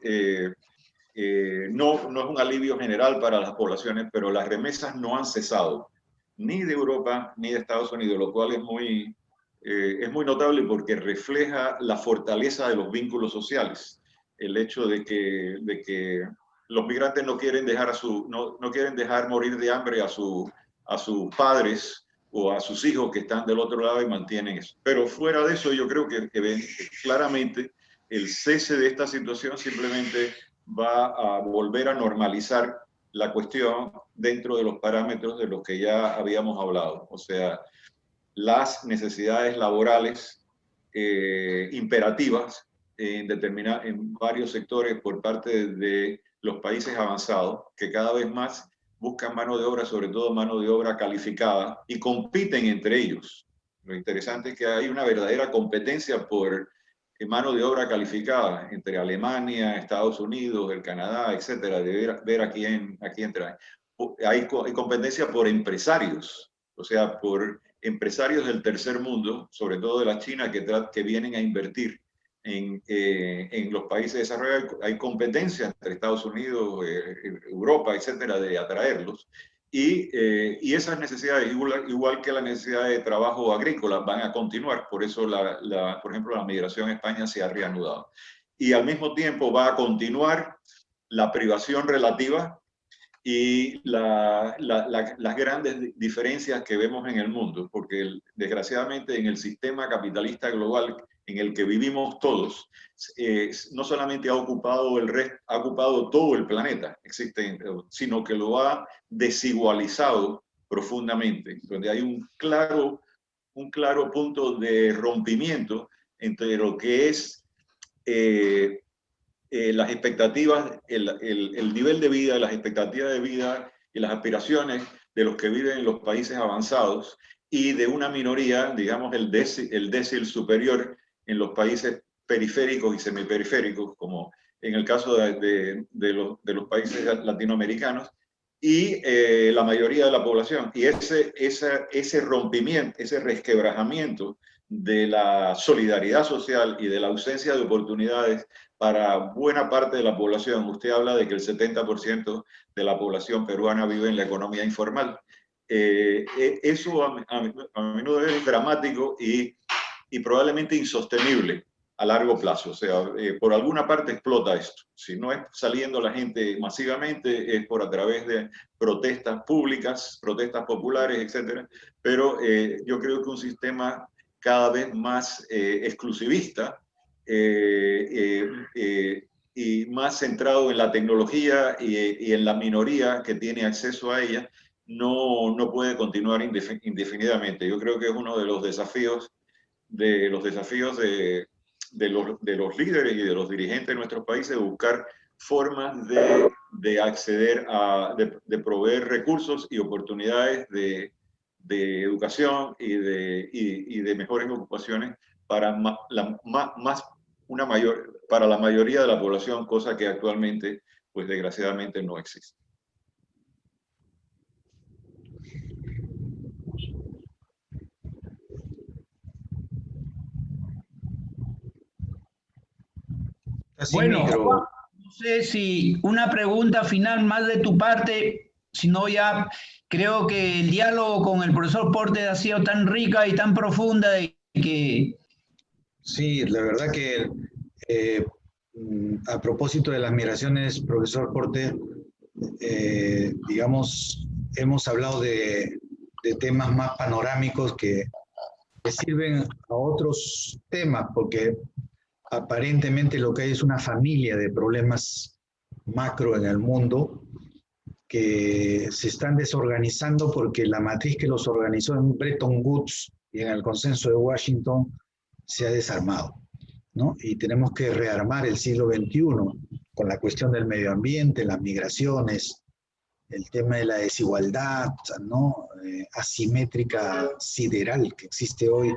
no es un alivio general para las poblaciones, pero las remesas no han cesado, ni de Europa ni de Estados Unidos, lo cual es muy notable porque refleja la fortaleza de los vínculos sociales. El hecho de que los migrantes no quieren dejar morir de hambre a sus padres o a sus hijos que están del otro lado y mantienen eso. Pero fuera de eso, yo creo que ven claramente el cese de esta situación simplemente va a volver a normalizar la cuestión dentro de los parámetros de los que ya habíamos hablado. O sea, las necesidades laborales imperativas en varios sectores por parte de los países avanzados, que cada vez más buscan mano de obra, sobre todo mano de obra calificada, y compiten entre ellos. Lo interesante es que hay una verdadera competencia por mano de obra calificada entre Alemania, Estados Unidos, el Canadá, etcétera, de ver a quién entra. Hay competencia por empresarios, o sea, por empresarios del tercer mundo, sobre todo de la China, que vienen a invertir en los países desarrollados. Hay competencia entre Estados Unidos, Europa, etcétera, de atraerlos. Y esas necesidades, igual que la necesidad de trabajo agrícola, van a continuar. Por eso, por ejemplo, la migración a España se ha reanudado. Y al mismo tiempo va a continuar la privación relativa y las grandes diferencias que vemos en el mundo, porque desgraciadamente en el sistema capitalista global en el que vivimos todos, no solamente ha ocupado todo el planeta existente, sino que lo ha desigualizado profundamente, donde hay un claro punto de rompimiento entre lo que es las expectativas, el nivel de vida, las expectativas de vida y las aspiraciones de los que viven en los países avanzados y de una minoría, digamos el décil superior en los países periféricos y semiperiféricos, como en el caso de los países latinoamericanos, y la mayoría de la población. Y ese rompimiento, ese resquebrajamiento de la solidaridad social y de la ausencia de oportunidades para buena parte de la población. Usted habla de que el 70% de la población peruana vive en la economía informal. Eso a menudo es dramático y probablemente insostenible a largo plazo. O sea, por alguna parte explota esto. Si no es saliendo la gente masivamente, es por a través de protestas públicas, protestas populares, etcétera. Pero yo creo que un sistema cada vez más exclusivista y más centrado en la tecnología y en la minoría que tiene acceso a ella, no puede continuar indefinidamente. Yo creo que es uno de los desafíos de los líderes y de los dirigentes de nuestros países, buscar formas de acceder de proveer recursos y oportunidades de educación y de mejores ocupaciones para para la mayoría de la población, cosa que actualmente, pues desgraciadamente no existe. Bueno, Juan, no sé si una pregunta final más de tu parte, si no ya creo que el diálogo con el profesor Portes ha sido tan rica y tan profunda de que... Sí, la verdad que a propósito de las migraciones, profesor Portes, digamos, hemos hablado de temas más panorámicos que sirven a otros temas, porque aparentemente lo que hay es una familia de problemas macro en el mundo que se están desorganizando porque la matriz que los organizó en Bretton Woods y en el consenso de Washington se ha desarmado, ¿no? Y tenemos que rearmar el siglo XXI con la cuestión del medio ambiente, las migraciones, el tema de la desigualdad, ¿no? Asimétrica sideral que existe hoy.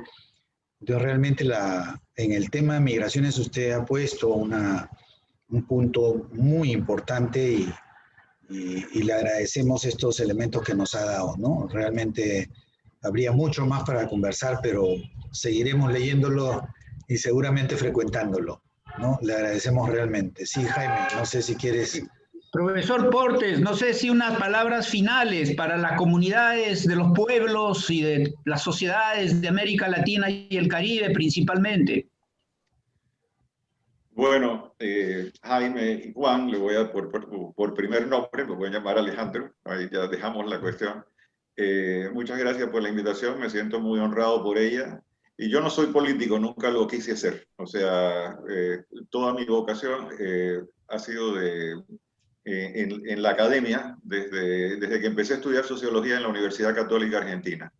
Entonces, realmente en el tema de migraciones usted ha puesto un punto muy importante y le agradecemos estos elementos que nos ha dado, ¿no? Realmente habría mucho más para conversar, pero seguiremos leyéndolo y seguramente frecuentándolo, ¿no? Le agradecemos realmente. Sí, Jaime, no sé si quieres... Profesor Portes, no sé si unas palabras finales para las comunidades de los pueblos y de las sociedades de América Latina y el Caribe principalmente. Bueno, Jaime y Juan, le voy a por primer nombre, me voy a llamar Alejandro, ahí ya dejamos la cuestión. Muchas gracias por la invitación, me siento muy honrado por ella. Y yo no soy político, nunca lo quise hacer. O sea, toda mi vocación ha sido en la academia desde que empecé a estudiar sociología en la Universidad Católica Argentina.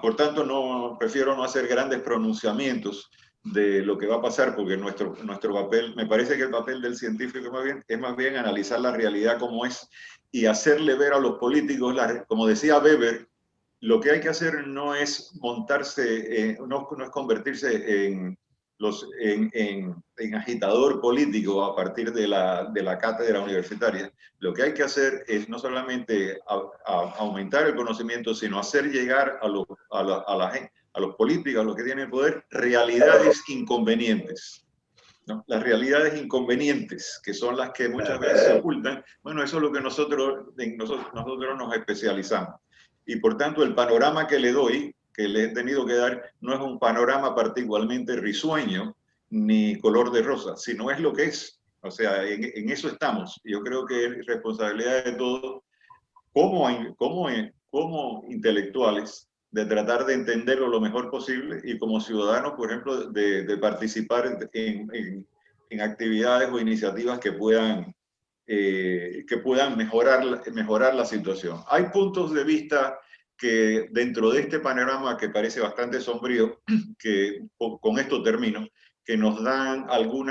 Por tanto, prefiero no hacer grandes pronunciamientos de lo que va a pasar, porque nuestro papel, me parece que el papel del científico es más bien analizar la realidad como es y hacerle ver a los políticos, como decía Weber, lo que hay que hacer no es montarse, no es convertirse en agitador político a partir de la cátedra universitaria. Lo que hay que hacer es no solamente aumentar el conocimiento, sino hacer llegar a los políticos, a los que tienen poder, realidades inconvenientes. ¿No? Las realidades inconvenientes, que son las que muchas veces se ocultan, bueno, eso es lo que nosotros nos especializamos. Y por tanto, el panorama que le doy, que le he tenido que dar, no es un panorama particularmente risueño ni color de rosa, sino es lo que es. O sea, en eso estamos. Yo creo que es responsabilidad de todos, como intelectuales, de tratar de entenderlo lo mejor posible y como ciudadanos, por ejemplo, de participar en actividades o iniciativas que puedan mejorar la situación. Hay puntos de vista que dentro de este panorama que parece bastante sombrío, que con esto termino, que nos dan algún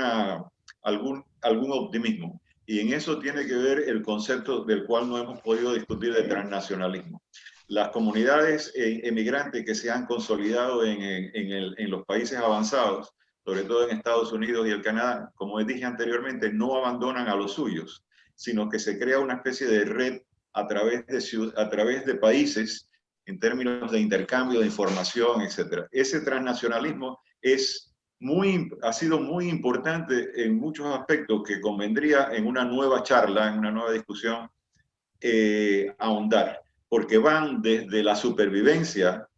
optimismo. Y en eso tiene que ver el concepto del cual no hemos podido discutir de transnacionalismo. Las comunidades emigrantes que se han consolidado en los países avanzados, sobre todo en Estados Unidos y el Canadá, como dije anteriormente, no abandonan a los suyos, sino que se crea una especie de red a través de países en términos de intercambio de información, etc. Ese transnacionalismo ha sido muy importante en muchos aspectos que convendría en una nueva charla, en una nueva discusión, ahondar, porque van desde la supervivencia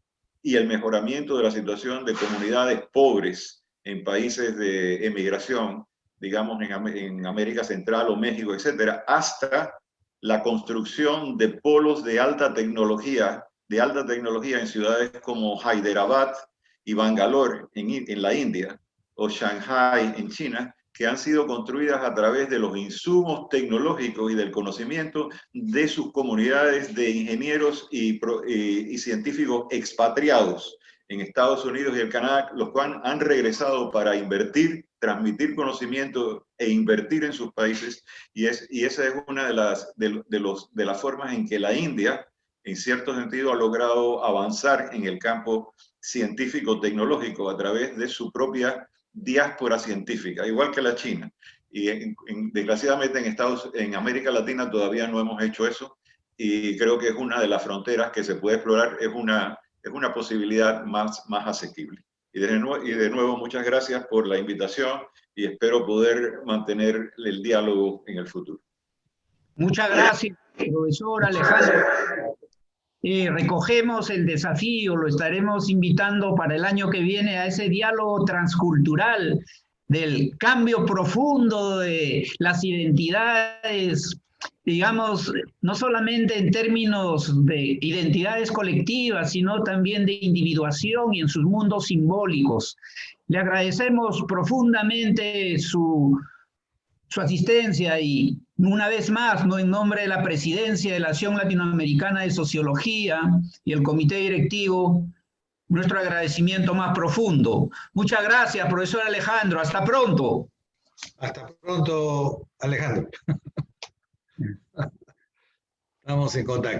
y el mejoramiento de la situación de comunidades pobres en países de emigración, digamos en América Central o México, etcétera, hasta la construcción de polos de alta tecnología en ciudades como Hyderabad y Bangalore en la India, o Shanghai en China, que han sido construidas a través de los insumos tecnológicos y del conocimiento de sus comunidades de ingenieros y científicos expatriados en Estados Unidos y el Canadá, los cuales han regresado para invertir, transmitir conocimiento e invertir en sus países. Y esa es una de las formas en que la India, en cierto sentido ha logrado avanzar en el campo científico-tecnológico a través de su propia diáspora científica, igual que la China. Y desgraciadamente en América Latina todavía no hemos hecho eso, y creo que es una de las fronteras que se puede explorar, es una posibilidad más asequible. Y de nuevo, muchas gracias por la invitación y espero poder mantener el diálogo en el futuro. Muchas gracias, profesor Alejandro. Recogemos el desafío, lo estaremos invitando para el año que viene a ese diálogo transcultural del cambio profundo de las identidades, digamos, no solamente en términos de identidades colectivas, sino también de individuación y en sus mundos simbólicos. Le agradecemos profundamente su asistencia y una vez más, ¿no?, en nombre de la Presidencia de la Asociación Latinoamericana de Sociología y el Comité Directivo, nuestro agradecimiento más profundo. Muchas gracias, profesor Alejandro. Hasta pronto. Hasta pronto, Alejandro. Estamos en contacto.